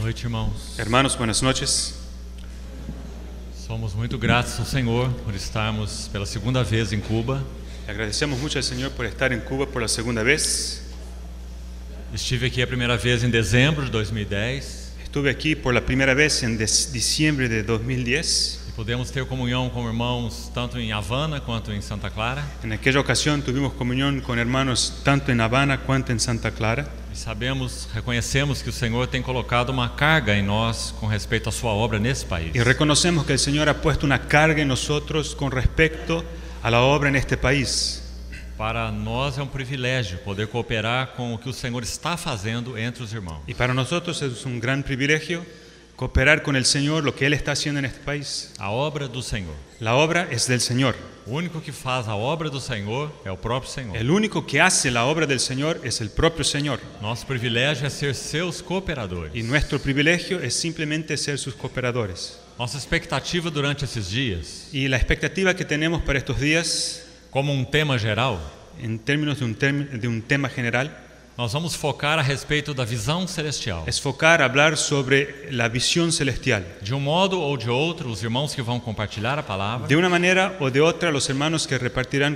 noite, irmãos. Hermanos, buenas noches. Somos muito gratos ao Senhor por estarmos pela segunda vez em Cuba. Agradecemos mucho al Señor por estar en Cuba por la segunda vez. Estive aqui a primeira vez em dezembro de 2010 Estuve aquí por la primera vez en diciembre de 2010. e pudemos ter comunhão com irmãos tanto em Havana quanto em Santa Clara. En aquella ocasión tuvimos comunión con hermanos tanto en Habana cuanto en Santa Clara. E reconhecemos que o Senhor tem colocado uma carga em nós com respeito à sua obra nesse país. Y reconocemos que el Señor ha puesto una carga en nosotros con respecto a la obra en este país. Para nós é um privilégio poder cooperar com o que o Senhor está fazendo entre os irmãos. Y para nosotros es un gran privilegio cooperar con el Señor lo que Él está haciendo en este país. A obra do Senhor. La obra es del Señor. O único que faz a obra do Senhor é o próprio Senhor. El único que hace la obra del Señor es el propio Señor. Nosso privilégio é ser seus cooperadores. Y nuestro privilegio es simplemente ser sus cooperadores. Nossa expectativa durante esses dias, Y la expectativa que tenemos para estos días, como um tema geral, en términos de un tema general, nós vamos focar a respeito da visão celestial. es hablar sobre la visión celestial. De um modo ou de outro, os irmãos que vão compartilhar a palavra De una manera o de otra, los hermanos que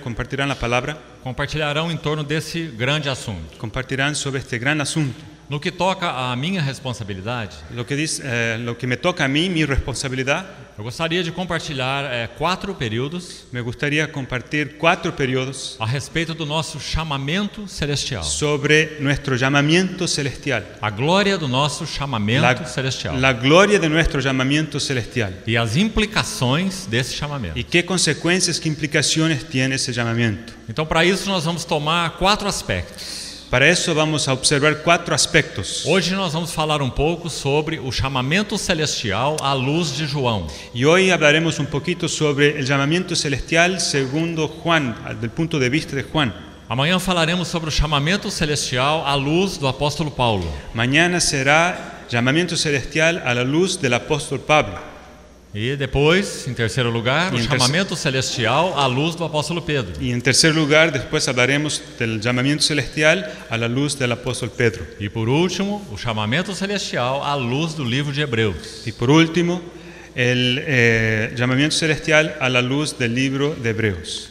compartirán la palabra, compartilharão em torno desse grande assunto. compartirán sobre este gran asunto. No que toca à minha responsabilidade, Lo que me toca a mí, mi responsabilidad, eu gostaria de compartilhar 4 períodos me gustaría compartir 4 periodos a respeito do nosso chamamento celestial. sobre nuestro llamamiento celestial. A glória do nosso chamamento celestial. La gloria de nuestro llamamiento celestial. E as implicações desse chamamento. ¿Y qué consecuencias, qué implicaciones tiene ese llamamiento? Então, para isso, nós vamos tomar 4 aspectos. Para eso vamos a observar 4 aspectos. Hoje nós vamos falar um pouco sobre o chamamento celestial à luz de João. Y hoy hablaremos un poquito sobre el llamamiento celestial segundo Juan, del punto de vista de Juan. Amanhã falaremos sobre o chamamento celestial à luz do apóstolo Paulo. Mañana será llamamiento celestial a la luz del apóstol Pablo. E depois, em terceiro lugar, o chamamento celestial à luz do apóstolo Pedro. Y en tercer lugar, después hablaremos del llamamiento celestial a la luz del apóstol Pedro. E por último, o chamamento celestial à luz do livro de Hebreus. Y por último, el llamamiento celestial a la luz del libro de Hebreos.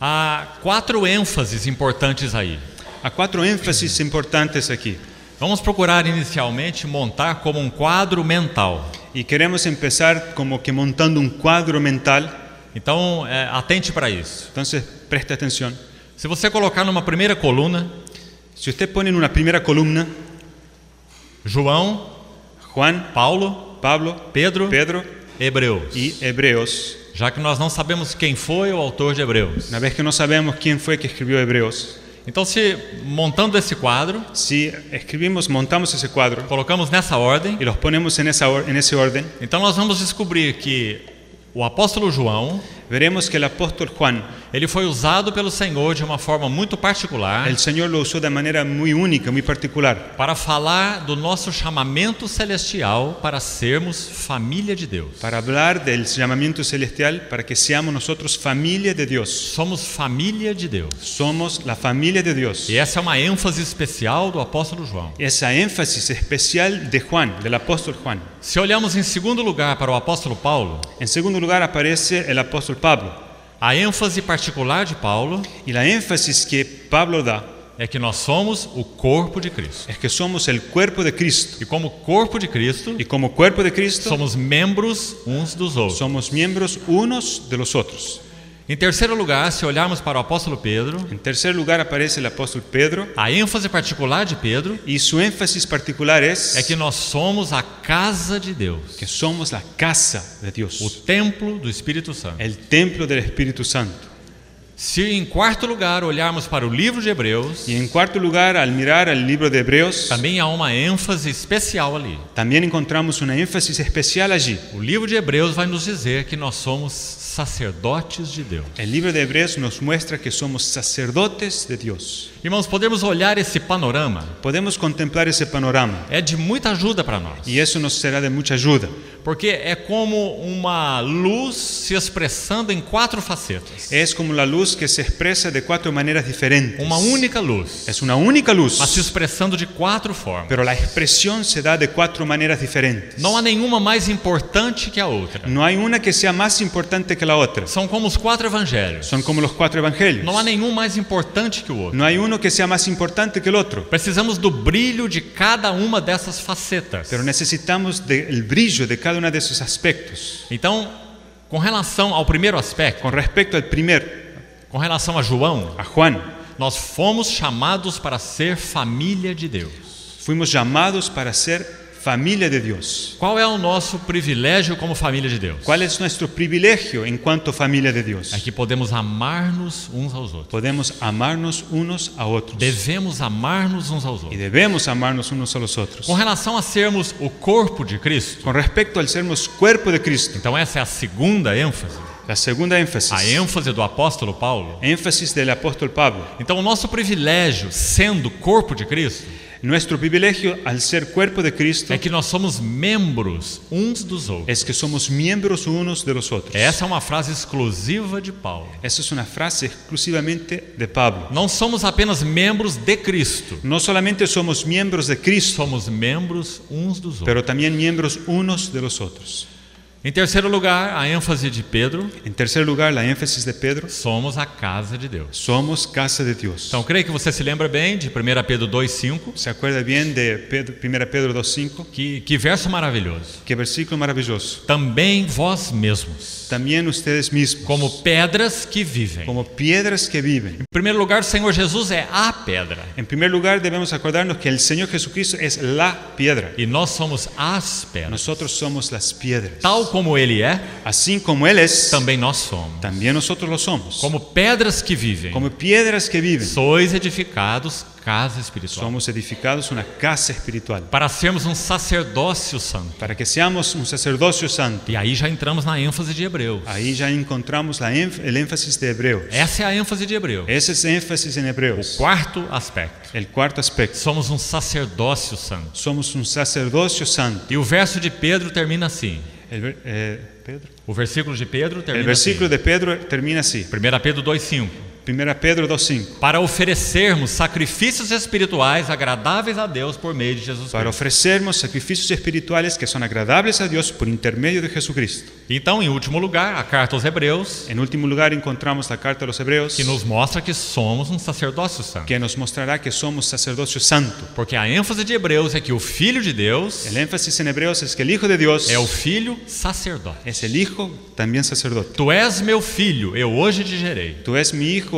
Há 4 ênfases importantes aí. Há 4 énfasis importantes aquí. Vamos procurar inicialmente montar como um quadro mental. Y queremos empezar como que montando un cuadro mental. Então, atente para isso. Entonces, preste atención. Se você colocar numa primeira coluna, Si usted pone en una primera columna João, Juan, Paulo, Pablo, Pedro, Pedro Hebreus. y Hebreos, Já que nós não sabemos quem foi o autor de Hebreus. una vez que no sabemos quién fue que escribió Hebreos, Então, se montando esse quadro, si montamos ese cuadro colocamos nessa ordem, y los ponemos en ese orden, então nós vamos descobrir que o apóstolo João, veremos que el apóstol Juan, ele foi usado pelo Senhor de uma forma muito particular el Señor lo usó de manera muy única, muy particular, para falar do nosso chamamento celestial para sermos família de Deus. para hablar del llamamiento celestial para que seamos nosotros familia de Dios. Somos família de Deus. Somos la familia de Dios. E essa é uma ênfase especial do apóstolo João. Esa énfasis especial de Juan, del apóstol Juan. Se olhamos em segundo lugar para o apóstolo Paulo, En segundo lugar aparece el apóstol Pablo. a ênfase particular de Paulo Y la énfasis que Pablo da é que nós somos o corpo de Cristo. es que somos el cuerpo de Cristo. E como corpo de Cristo, Y como cuerpo de Cristo somos membros uns dos outros. somos miembros unos de los otros. Em terceiro lugar, se olharmos para o apóstolo Pedro, En tercer lugar aparece el apóstol Pedro. a ênfase particular de Pedro Y su énfasis particular é es que nós somos a casa de Deus, que somos la casa de o Dios, templo do Espírito Santo. el templo del Espíritu Santo. Se em quarto lugar olharmos para o livro de Hebreus, Y en cuarto lugar, al mirar al libro de Hebreos, também há uma ênfase especial ali. también encontramos una énfasis especial allí. O livro de Hebreus vai nos dizer que nós somos sacerdotes de Deus. El libro de Hebreos nos muestra que somos sacerdotes de Dios. Irmãos, podemos olhar esse panorama, Podemos contemplar ese panorama é de muita ajuda para nós. y eso nos será de mucha ayuda. Porque é como uma luz se expressando em 4 facetas. Es como la luz que se expresa de 4 maneras diferentes. Uma única luz, Es una única luz, mas se expressando de 4 formas. pero la expresión se da de 4 maneras diferentes. Não há nenhuma mais importante que a outra. No hay una que sea más importante que la otra. São como os 4 evangelhos. Son como los 4 evangelios. Não há nenhum mais importante que o outro. No hay uno que sea más importante que el otro. Precisamos do brilho de cada uma dessas facetas. Pero necesitamos del brillo de cada uno de esos aspectos. Então, com relação ao primeiro aspecto, Con respecto al primero, com relação a João, a Juan, nós fomos chamados para ser família de Deus. fuimos llamados para ser familia de Dios. Qual é o nosso privilégio como família de Deus? ¿Cuál es nuestro privilegio en cuanto familia de Dios? É que podemos amar-nos uns aos outros. Podemos amarnos unos a otros. Devemos amar-nos uns aos Y outros. debemos amarnos unos a los otros. Com relação a sermos o corpo de Cristo, Con respecto al sermos cuerpo de Cristo, então essa é a segunda ênfase, la segunda énfasis, a ênfase do apóstolo Paulo. énfasis del apóstol Pablo. Então, o nosso privilégio, sendo corpo de Cristo, Nuestro privilegio al ser cuerpo de Cristo é que nós somos membros uns dos outros. es que somos miembros unos de los otros. Essa é uma frase exclusiva de Paulo. Esa es una frase exclusivamente de Pablo. Não somos apenas membros de Cristo, No solamente somos miembros de Cristo, somos membros uns dos outros. pero también miembros unos de los otros. Em terceiro lugar, a ênfase de Pedro, En tercer lugar, la énfasis de Pedro, somos a casa de Deus. somos casa de Dios. Então, creio que você se lembra bem de 1 Pedro 2,5. ¿Se acuerda bien de 1 Pedro 2.5? Que verso maravilhoso. Qué versículo maravilloso. Também vós mesmos, También ustedes mismos, como pedras que vivem. como piedras que viven. Em primeiro lugar, o Senhor Jesus é a pedra. En primer lugar, debemos acordarnos que el Señor Jesucristo es la piedra. E nós somos as pedras. Nosotros somos las piedras. Tal como Ele é, Así como Él es, também nós somos. también nosotros lo somos. Como pedras que vivem, Como piedras que viven, sois edificados casa espiritual. somos edificados una casa espiritual. Para sermos um sacerdócio santo. Para que seamos un sacerdocio santo. E aí já entramos na ênfase de Hebreus. Ahí ya encontramos el énfasis de Hebreos. Essa é a ênfase de Hebreus. Ese es el énfasis en Hebreos. Quarto aspecto. El cuarto aspecto. Somos um sacerdócio santo. Somos un sacerdocio santo. E o verso de Pedro termina assim. Pedro? O versículo de Pedro El termina versículo assim. de Pedro termina así. 1 Pedro 2,5. 1 Pedro 2.5. Para oferecermos sacrifícios espirituais agradáveis a Deus por meio de Jesus Para Cristo. ofrecernos sacrificios espirituales que son agradables a Dios por intermedio de Jesucristo. Então, em último lugar, a carta aos Hebreus, En último lugar, encontramos la carta a los Hebreos, que nos mostra que somos um sacerdócio santo. que nos mostrará que somos sacerdocio santo. Porque a ênfase de Hebreus é que o Filho de Deus El énfasis en Hebreos es que el Hijo de Dios é o Filho sacerdote. es el Hijo también sacerdote. Tu és meu filho, eu hoje te gerei. Tú eres mi Hijo,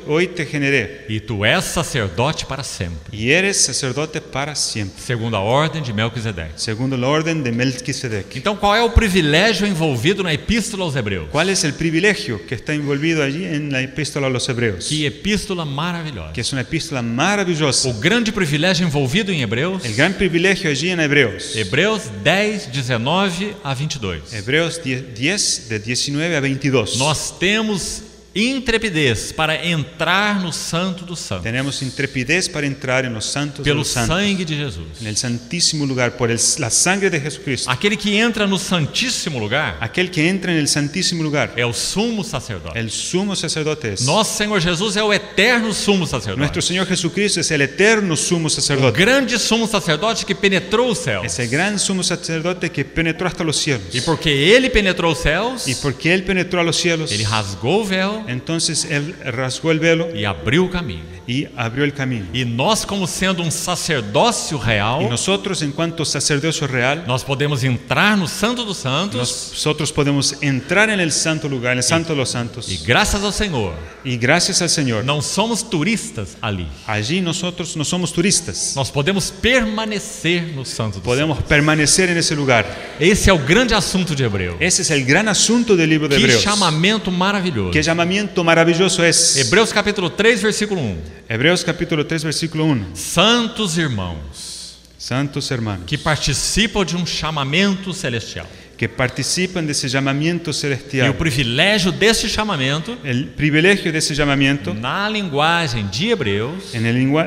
hoy te generé. E tu és sacerdote para sempre, Y eres sacerdote para siempre, segundo a ordem de Melquisedeque. segundo el orden de Melquisedec. Então, qual é o privilégio envolvido na Epístola aos Hebreus? ¿Cuál es el privilegio que está envolvido allí en la epístola a los Hebreos? Que epístola maravilhosa. Que es una epístola maravillosa. O grande privilégio envolvido em Hebreus, El gran privilegio allí en Hebreos. Hebreus 10, 19 a 22. Hebreos 10, de 19 a 22. Nós temos intrepidez para entrar no Santo dos Santos, Tenemos intrepidez para entrar en los santos de pelo los santos. sangue de Jesus. En el santísimo lugar, por la sangre de Jesucristo. Aquele que entra no Santíssimo Lugar Aquel que entra en el santísimo lugar, é o sumo sacerdote. el sumo sacerdote es. Nosso Senhor Jesus é o eterno sumo Nuestro sacerdote. Señor Jesucristo es el eterno sumo O sacerdote. grande sumo sacerdote que penetrou os céus. Es el gran sumo sacerdote que penetró hasta los cielos. E porque ele penetrou os céus, Y porque Él penetró a los cielos, ele rasgou o véu entonces Él rasgó el velo e abriu o caminho. y abrió el camino. E nós, como sendo um sacerdócio real, Y nosotros, en cuanto sacerdocio real, nós podemos entrar no Santo dos Santos nosotros podemos entrar en el santo lugar, en el santo de los santos. e, graças ao Senhor, Y gracias al Señor, não somos turistas ali. allí nosotros no somos turistas. Nós podemos permanecer no Santo dos Podemos permanecer en ese lugar. Santos. Esse é o grande assunto de Hebreu. Ese es el gran asunto del libro de Que Hebreos. chamamento maravilhoso. Qué llamamiento maravilloso es. Hebreus capítulo 3, versículo 1. Hebreos capítulo 3, versículo 1. Santos irmãos Santos hermanos, que participam de um chamamento celestial. que participan de ese llamamiento E o celestial. privilégio deste chamamento, El privilegio de ese llamamiento na linguagem de Hebreus, en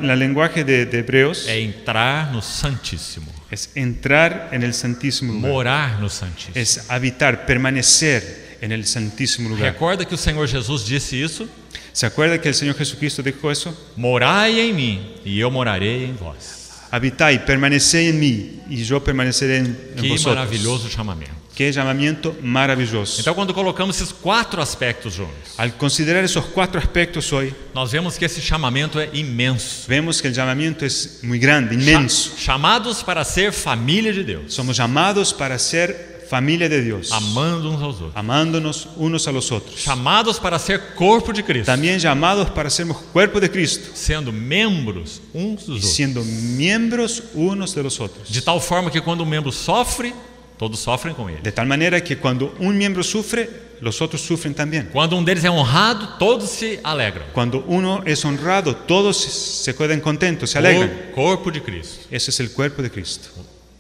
la lenguaje de Hebreos é entrar no Santíssimo, es entrar en el Santísimo lugar, morar no Santíssimo. es habitar, permanecer en el Santísimo lugar. Recorda que o Senhor Jesus disse isso? ¿Se acuerda que el Señor Jesucristo dijo eso? Morai em mim e eu morarei em vós. Habitai, permanecei en mí y yo permaneceré en Que vosotros. maravilhoso chamamento. Qué llamamiento maravilloso. Então, quando colocamos esses 4 aspectos juntos, Al considerar esos 4 aspectos hoy, nós vemos que esse chamamento é imenso. vemos que el llamamiento es muy grande, inmenso. Chamados para ser família de Deus, Somos llamados para ser familia de Dios, amando uns aos outros. amándonos unos a los otros. Chamados para ser corpo de Cristo, También llamados para sermos cuerpo de Cristo sendo membros uns dos y outros. siendo miembros unos de los otros. De tal forma que quando um membro sofre, todos sofrem com ele. De tal manera que cuando un miembro sufre, los otros sufren también. Quando um deles é honrado, todos se alegram. Cuando uno es honrado, todos se quedan contentos, se alegran. Corpo de Cristo. Ese es el cuerpo de Cristo.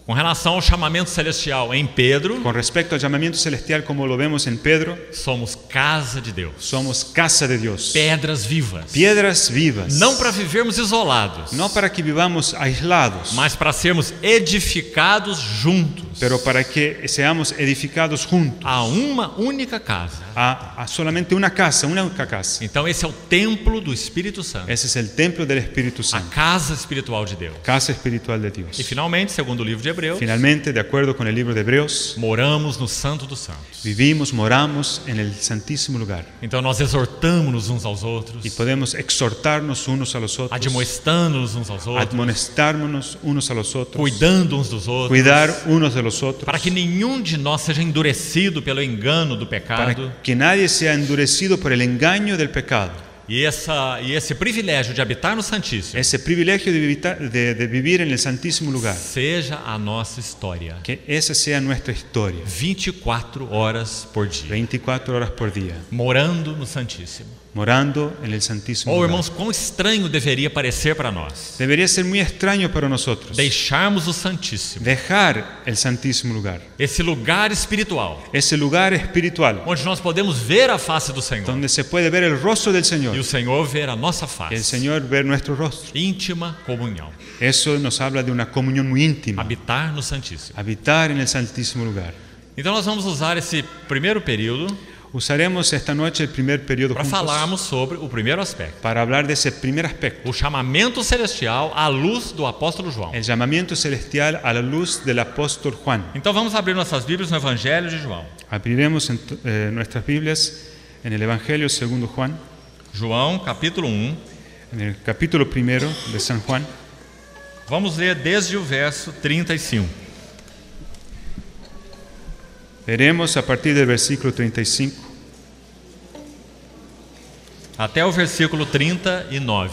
Com relação ao chamamento celestial em Pedro, Con respecto al llamamiento celestial, como lo vemos en Pedro, somos casa de Deus, somos casa de Dios, pedras vivas, piedras vivas, não para vivermos isolados, no para que vivamos aislados, mas para sermos edificados juntos pero para que seamos edificados juntos a uma única casa. a solamente una casa, una única casa. Então esse é o templo do Espírito Santo, Ese es el templo del Espíritu a Santo, casa espiritual de Deus. casa espiritual de E Dios. finalmente, segundo o livro de Hebreus, Finalmente, de acuerdo con el libro de Hebreos, moramos no Santo dos Santos. vivimos, moramos en el Santísimo lugar Então nós exortamos uns aos outros, y podemos exhortarnos unos a los otros, admoestando-nos uns aos outros, admonestarnos unos a los otros, cuidando uns dos outros, cuidar unos de los otros, para que nenhum de nós seja endurecido pelo engano do pecado. para que nadie sea endurecido por el engaño del pecado. E esse privilégio de habitar no Santíssimo Ese privilegio de vivir en el Santísimo lugar, seja a nossa história, que esa sea nuestra historia, 24 horas por dia, 24 horas por día, morando no Santíssimo. morando en el Santísimo Oh, lugar. irmãos, quão estranho deveria parecer para nós Debería ser muy extraño para nosotros deixarmos o Santíssimo, dejar el Santísimo lugar, esse lugar espiritual, ese lugar espiritual onde nós podemos ver a face do Senhor donde se puede ver el rostro del e Señor, o Senhor ver a nossa y el face. Señor ver nuestro rostro. Íntima comunhão, Eso nos habla de una comunión muy íntima, habitar no Santíssimo. habitar en el Santísimo lugar. Então nós vamos usar esse primeiro período Usaremos esta noche el primer periodo para juntos falarmos sobre o primeiro aspecto, para hablar de ese primer aspecto, o chamamento celestial à luz do apóstolo João. el llamamiento celestial a la luz del apóstol Juan. Então vamos abrir nossas Bíblias no Evangelho de João. Abriremos nuestras Biblias en el Evangelio segundo Juan, João, capítulo 1. en el capítulo primero de San Juan. Vamos ler desde o verso 35. Veremos a partir del versículo 35 Até o versículo 39.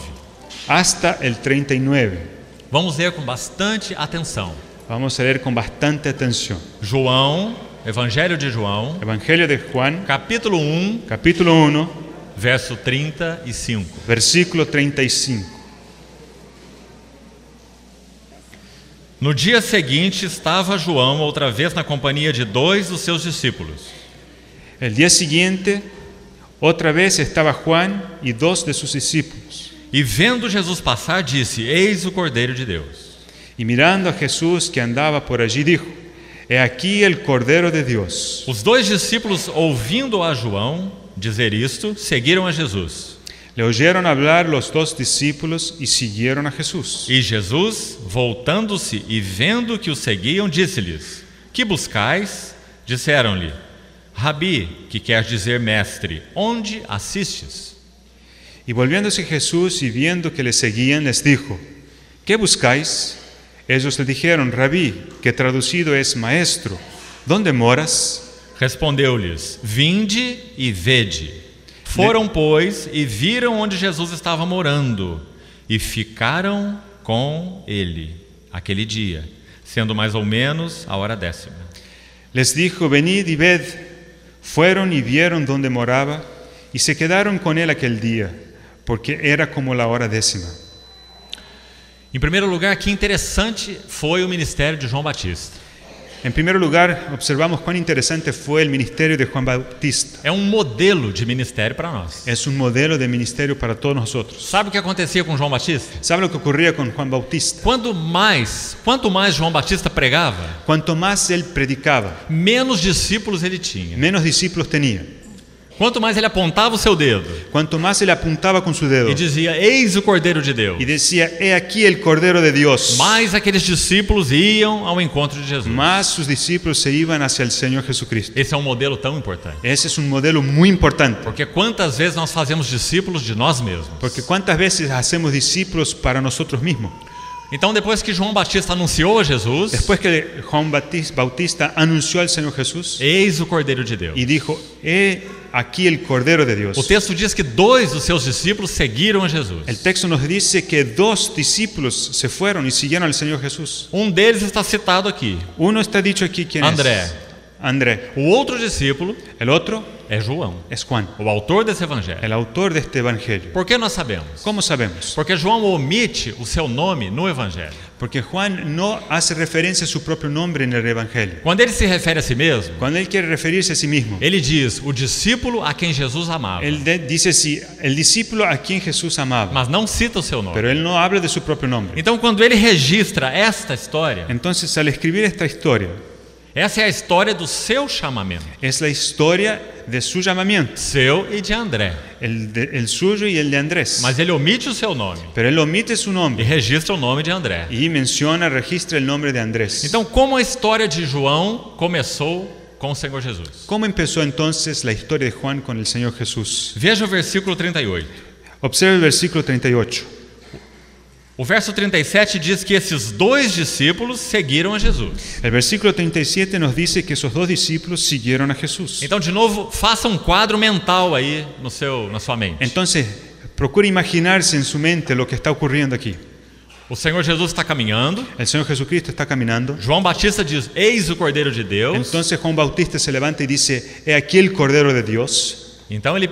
hasta el 39. Vamos ler com bastante atenção. Vamos a leer con bastante atención. João, Evangelho de João, Evangelio de Juan, capítulo 1, capítulo 1, verso 35. versículo 35. No dia seguinte estava João outra vez na companhia de 2 dos seus discípulos. El día siguiente, otra vez estaba Juan y 2 de sus discípulos. E vendo Jesus passar, disse: Eis o Cordeiro de Deus. Y mirando a Jesús que andaba por allí, dijo: He aquí el Cordero de Dios. Os 2 discípulos, ouvindo a João dizer isto, seguiram a Jesus. Le oyeron hablar los 2 discípulos y siguieron a Jesús. E Jesus, voltando-se e vendo que o seguiam, disse-lhes: Que buscais? Disseram-lhe: Rabi, que quer dizer mestre, onde assistes? Y volviéndose Jesús y viendo que le seguían, les dijo: ¿Qué buscáis? Ellos le dijeron: Rabí, que traducido es maestro, ¿dónde moras? Respondeu-lhes: Vinde e vede. Foram, pois, e viram onde Jesus estava morando, e ficaram com ele aquele dia, sendo mais ou menos a hora 10ª. Les dijo: Venid y ved. Fueron y vieron dónde moraba, y se quedaron con él aquel día, porque era como la hora 10ª. Em primeiro lugar, que interessante foi o ministério de João Batista. En primer lugar, observamos cuán interesante fue el ministerio de Juan Bautista. É um modelo de ministério para nós. Es un modelo de ministerio para todos nosotros. Sabe o que acontecia com João Batista? ¿Sabe lo que ocurría con Juan Bautista? Quanto mais João Batista pregava, Cuanto más él predicaba, menos discípulos ele tinha. menos discípulos tenía. Quanto mais ele apontava o seu dedo Cuanto más él apuntaba con su dedo e dizia: "Eis o Cordeiro de Deus", y decía, he aquí el Cordero de Dios, mais aqueles discípulos iam ao encontro de Jesus. más sus discípulos se iban hacia el Señor Jesucristo. Esse é um modelo tão importante. Ese es un modelo muy importante, Porque quantas vezes nós fazemos discípulos de nós mesmos? porque cuántas veces hacemos discípulos para nosotros mismos. Então, depois que João Batista anunciou a Jesus, Después que Juan Bautista anunció al Señor Jesús eis o Cordeiro de Deus. y dijo, he aquí el Cordero de Dios. O texto diz que 2 dos seus discípulos seguiram a Jesus. El texto nos dice que 2 discípulos se fueron y siguieron al Señor Jesús. Um deles está citado aqui, Uno está dicho aquí, ¿quién André. es? André. O outro discípulo El otro é João, es Juan, o autor desse evangelho. el autor de este evangelio. Por que nós sabemos? ¿Cómo sabemos? Porque João omite o seu nome no evangelho. Porque Juan no hace referencia a su propio nombre en el evangelio. Quando ele se refere a si mesmo, Cuando él quiere referirse a sí mismo, ele diz o discípulo a quem Jesus amava, él dice sí, el discípulo a quien Jesús amaba, mas não cita o seu nome. pero él no habla de su propio nombre. Então, quando ele registra esta história, Entonces, al escribir esta historia, essa é a história do seu chamamento, es la historia de su llamamiento, seu e de André. el suyo y el de Andrés. Mas ele omite o seu nome Pero él omite su e nombre registra o nome de André. y registra el nombre de Andrés. Então, como a história de João começou com o Senhor Jesus? ¿Cómo empezó entonces la historia de Juan con el Señor Jesús? Veja o versículo 38. Observe el versículo 38. O verso 37 diz que esses 2 discípulos seguiram a Jesus. El versículo 37 nos dice que esos 2 discípulos siguieron a Jesús. Então, de novo, faça um quadro mental aí na sua mente. Entonces, procure imaginarse en su mente lo que está ocurriendo aquí. O Senhor Jesus está caminhando. El Señor Jesucristo está caminando. João Batista diz: "Eis o Cordeiro de Deus". Entonces Juan Bautista se levanta y dice, he aquí el Cordero de Dios. Então ele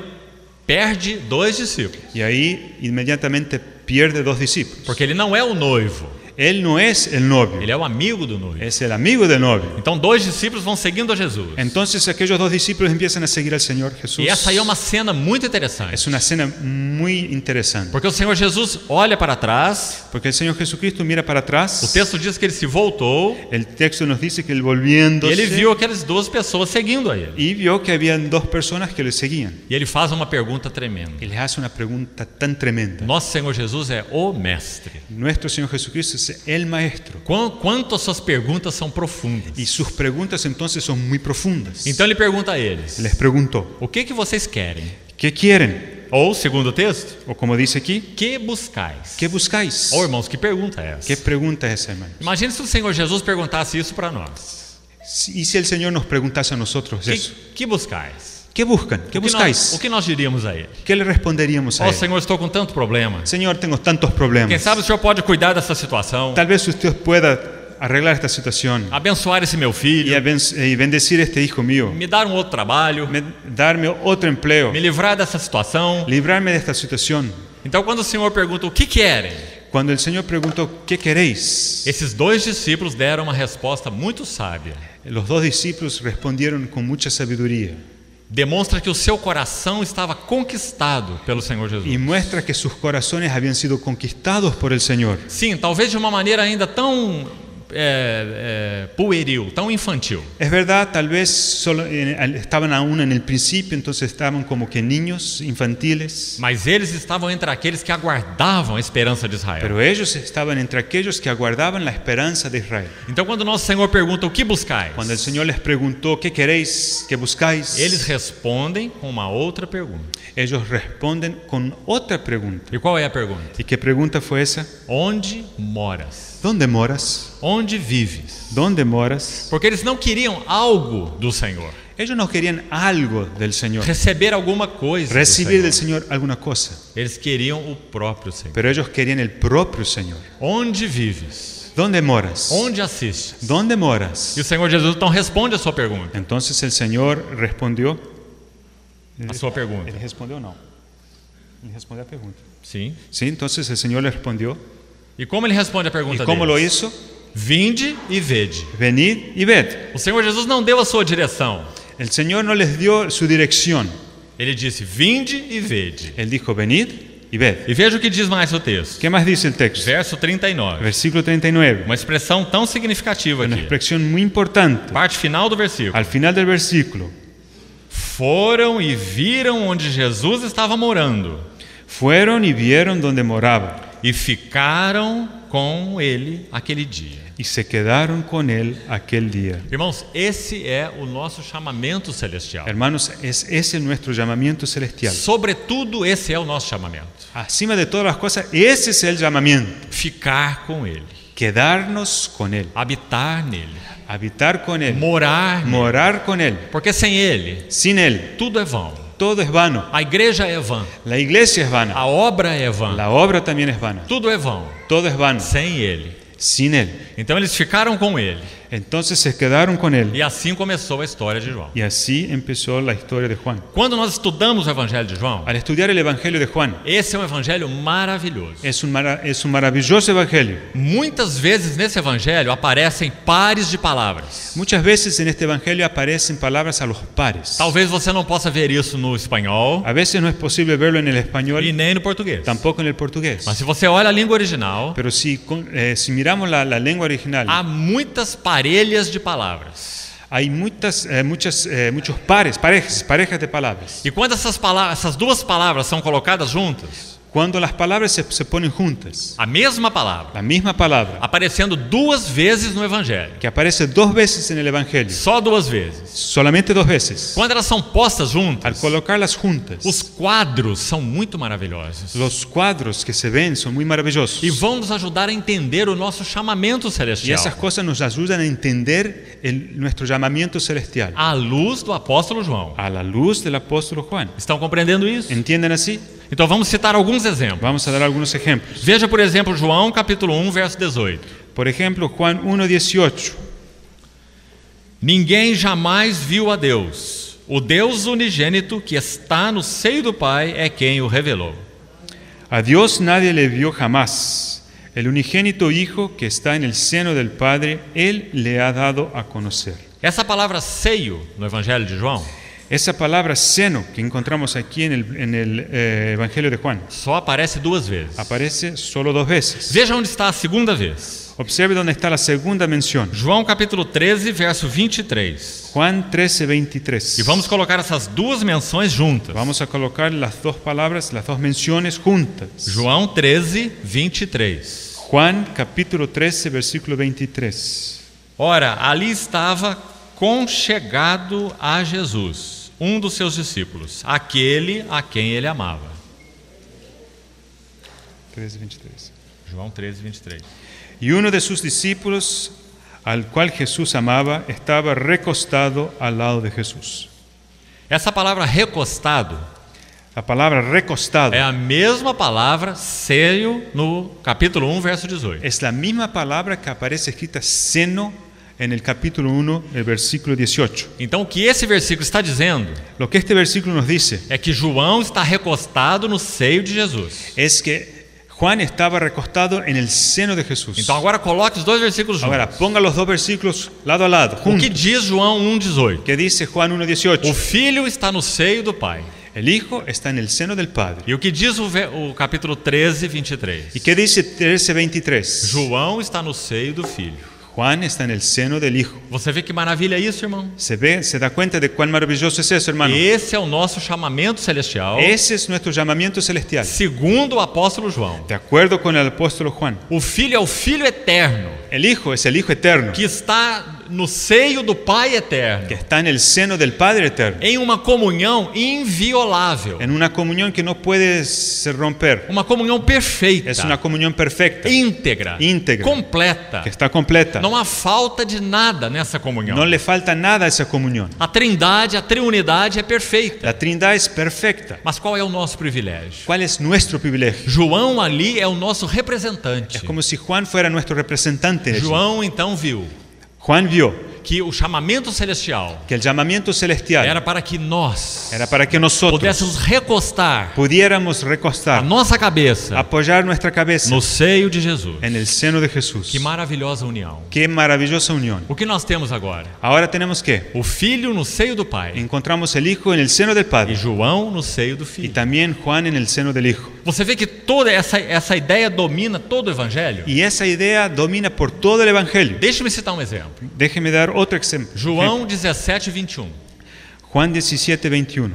perde 2 discípulos, Y ahí inmediatamente pierde 2 discípulos. porque ele não é o noivo, Él no es el novio, ele é o amigo do noivo. es el amigo del novio. Então 2 discípulos vão seguindo a Jesus. Entonces aquellos 2 discípulos empiezan a seguir al Señor Jesús. E essa aí é uma cena muito interessante, Es una escena muy interesante. porque o Senhor Jesus olha para trás. Porque el Señor Jesucristo mira para O atrás. texto diz que ele se voltou El texto nos dice que él e volviéndose ele viu aquelas 2 pessoas seguindo a ele. y vio que habían 2 personas que le seguían. E ele faz uma pergunta tremenda. Y les hace una pregunta tan tremenda. Nosso Senhor Jesus é o mestre. Nuestro Señor Jesucristo es el Maestro. Quanto as suas perguntas são profundas. Y sus preguntas entonces son muy profundas. Então ele pergunta a eles: Les preguntó, o que vocês querem? ¿qué quieren? Ou, segundo o texto, O como dice aquí, que buscais? ¿qué buscáis? Ô irmãos, que pergunta é essa? ¿Qué pregunta es esa, hermano? Imagine se o Senhor Jesus perguntasse isso para nós. ¿Y si el Señor nos preguntase a nosotros eso? Que buscais? ¿Qué buscan? ¿Qué O buscáis? que nós diríamos a ele? ¿Qué le responderíamos a Ó él? Senhor, estou com tanto problema. Señor, tengo tantos Quem problemas. sabe o Senhor pode cuidar dessa situação, Tal vez usted pueda arreglar esta situación abençoar esse meu filho, y bendecir a este hijo mío, me dar um outro trabalho, darme otro empleo, me livrar dessa situação. librarme de esta situación. Então, quando o Senhor pergunta o que querem, Cuando el Señor preguntó, ¿qué queréis? esses 2 discípulos deram uma resposta muito sábia. Los 2 discípulos respondieron con mucha sabiduría Demonstra que o seu coração estava conquistado pelo Senhor Jesus. y muestra que sus corazones habían sido conquistados por el Señor. Sim, talvez de uma maneira ainda tão pueril, tão infantil. Es verdad, tal vez solo estaban aún en el principio, entonces estaban como que niños infantiles, Mas eles estavam entre aqueles que aguardavam a esperança de Israel. pero ellos estaban entre aquellos que aguardaban la esperanza de Israel. Então, quando nosso Senhor pergunta o que buscais, Cuando el Señor les preguntó, ¿qué queréis? ¿Qué buscáis? eles respondem com uma outra pergunta. Ellos responden con otra pregunta. E qual é a pergunta? ¿Y qué pregunta fue esa? Onde moras? ¿Dónde moras? Onde vives? ¿Dónde moras? Porque eles não queriam algo do Senhor, Ellos no querían algo del Señor, receber alguma coisa recibir do del Senhor. Señor alguna cosa, Eles queriam o próprio Senhor. pero ellos querían el propio Señor. Onde vives? ¿Dónde moras? Onde assistes? ¿Dónde moras? E o Senhor Jesus então responde a sua pergunta. Entonces el Señor respondió. A sua pergunta. ¿Él respondió o no? Él respondió a la pregunta. Sim. Sí, entonces el Señor le respondió. E como ele responde a ¿Y pergunta cómo lo deles? hizo? vinde e vede. venid y ved. O Senhor Jesus não deu a sua direção. El Señor no les dio su dirección. Ele disse, vinde e vede. Él dijo, venid y ved. E veja o que diz mais o texto. ¿Qué más dice el texto? Verso 39. Versículo 39. Uma expressão tão significativa Una aqui. expresión muy importante. Parte final do versículo. Al final del versículo. Foram e viram onde Jesus estava morando Fueron y vieron donde moraba e ficaram com ele aquele dia. y se quedaron con él aquel día. Irmãos, esse é o nosso chamamento celestial. Hermanos, es ese nuestro llamamiento celestial. Sobretudo, esse é o nosso chamamento. Acima de todas las cosas, ese es el llamamiento. Ficar com ele, Quedarnos con él, habitar nele, habitar con él, morar nele. morar con él. Porque sem ele, Sin él, tudo é vão. todo es vano. A igreja é vã, La iglesia es vana. a obra é vã, La obra también es vana. tudo é vão. Todo es vano. Sem ele. Sin él. Então eles ficaram com ele. Entonces se quedaron con él. E assim começou a história de João. Y así empezó la historia de Juan. Quando nós estudamos o Evangelho de João, Al estudiar el Evangelio de Juan, esse é um evangelho maravilhoso. es un maravilloso Evangelio. Muitas vezes nesse evangelho aparecem pares de palavras. Muchas veces en este Evangelio aparecen palabras a los pares. Talvez você não possa ver isso no espanhol A veces no es posible verlo en el e español, nem no português. tampoco en el portugués. Mas se você olha a língua original, Pero si miramos la lengua original, há muitas parelhas de palavras. hay muchos parejas de palabras. E quando essas duas palavras são colocadas juntas, Cuando las palabras se ponen juntas, a mesma palavra, la misma palabra, aparecendo duas vezes no evangelho, que aparece 2 veces en el Evangelio, só duas vezes. solamente 2 veces, Quando elas são postas al juntas, colocarlas juntas, os quadros são muito maravilhosos los cuadros que se ven son muy maravillosos. e vão nos ajudar a entender o nosso chamamento Y celestial esas cosas nos ayudan a entender nuestro llamamiento celestial à luz do apóstolo João. a la luz del apóstol Juan. Estão compreendendo isso? ¿Entienden así? Então vamos citar alguns exemplos. Vamos a dar algunos ejemplos. Veja, por exemplo, João capítulo 1, verso 18. Por ejemplo, Juan 1:18. Ninguém jamais viu a Deus. O Deus unigênito que está no seio do Pai é quem o revelou. A Dios nadie le vio jamás. El unigénito Hijo que está en el seno del Padre, Él le ha dado a conocer. Essa palavra seio no Evangelho de João Esa palabra seno que encontramos aquí en el Evangelio de Juan só aparece duas vezes. aparece solo 2 veces. Veja onde está a segunda vez. Observe dónde está la segunda mención. João capítulo 13, verso 23. Juan 13:23. E vamos colocar essas duas menções juntas. Vamos a colocar las 2 palabras, las 2 menciones juntas. João 13, 23. Juan capítulo 13, versículo 23. Ora, ali estava conchegado a Jesus, um dos seus discípulos, aquele a quem ele amava. 13:23. João 13, 23. Y uno de sus discípulos, al cual Jesús amaba, estaba recostado al lado de Jesús. Essa palavra recostado La palabra recostado é a mesma palavra seio no capítulo 1, verso 18. es la misma palabra que aparece escrita seno en el capítulo 1, el versículo 18. Então, o que esse versículo está dizendo Lo que este versículo nos dice é que João está recostado no seio de Jesus. es que Juan estaba recostado en el seno de Jesús. Então, agora coloque os dois versículos Ahora, juntos. ponga los 2 versículos lado a lado, O que juntos. diz João 1,18? ¿Qué dice Juan O 1:18? Filho está no seio do Pai. El Hijo está en el seno del Padre. E o que diz o capítulo 13, 23? ¿Y qué dice 13:23? João está no seio do Filho. Juan está en el seno del Hijo. Você vê que maravilha é isso, irmão? Se da cuenta de cuán maravilloso es eso, hermano. Esse é o nosso chamamento celestial, Ese es nuestro llamamiento celestial. segundo o apóstolo João. De acuerdo con el apóstolo Juan. O Filho é o Filho eterno, El Hijo es el Hijo eterno, que está no seio do Pai eterno, que está en el seno del Padre eterno, em uma comunhão inviolável, en una comunión que no puede se romper. uma comunhão perfeita, Es una comunión perfecta, íntegra, íntegra, completa. que está completa. Não há falta de nada nessa comunhão. No le falta nada a esa comunión. A trindade, a triunidade é perfeita. La Trinidad es perfecta. Mas qual é o nosso privilégio? ¿Cuál es nuestro privilegio? João ali é o nosso representante. Es como si Juan fuera nuestro representante. allí. João então viu Juan vio que o chamamento celestial que el llamamiento celestial era para que nós era para que nosotros pudéssemos recostar pudiéramos a recostar, nossa cabeça apoyar nuestra cabeza no seio de Jesus. en el seno de Jesús. Que maravilhosa união. Qué maravillosa unión. O que nós temos agora? Ahora tenemos que O Filho no seio do Pai encontramos el Hijo en el seno del e Padre João no seio do y Filho. también Juan en el seno del Hijo. Você vê que toda essa ideia domina todo o Evangelho? Y esa idea domina por todo el Evangelio. Deixe-me citar um exemplo. Déjeme dar otro ejemplo. João 17:21. Juan 17:21.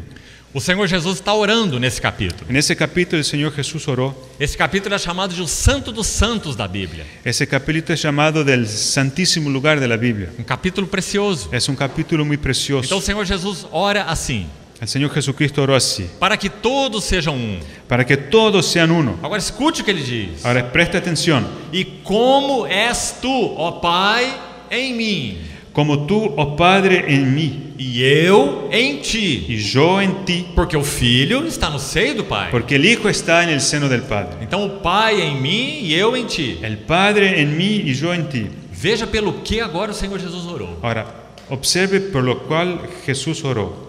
O Senhor Jesus está orando nesse capítulo. En ese capítulo el Señor Jesús oró. Esse capítulo é chamado de o Santo dos Santos da Bíblia. Ese capítulo es llamado del Santísimo Lugar de la Biblia. Um capítulo precioso. Es un capítulo muy Então o precioso. Senhor Jesus ora assim: El Señor Jesucristo oró así, para que todos sejam um. para que todos sean uno. Agora escute o que ele diz. Ahora presta atención. E como és tu, ó Pai, em mim, Como tú, oh Padre, en mí e eu em ti, y yo en ti, porque o Filho está no seio do Pai. porque el Hijo está en el seno del Padre. Então o Pai em mim e eu em ti. El Padre en mí y yo en ti. Veja pelo que agora o Senhor Jesus orou. Ahora, observe por lo cual Jesús oró,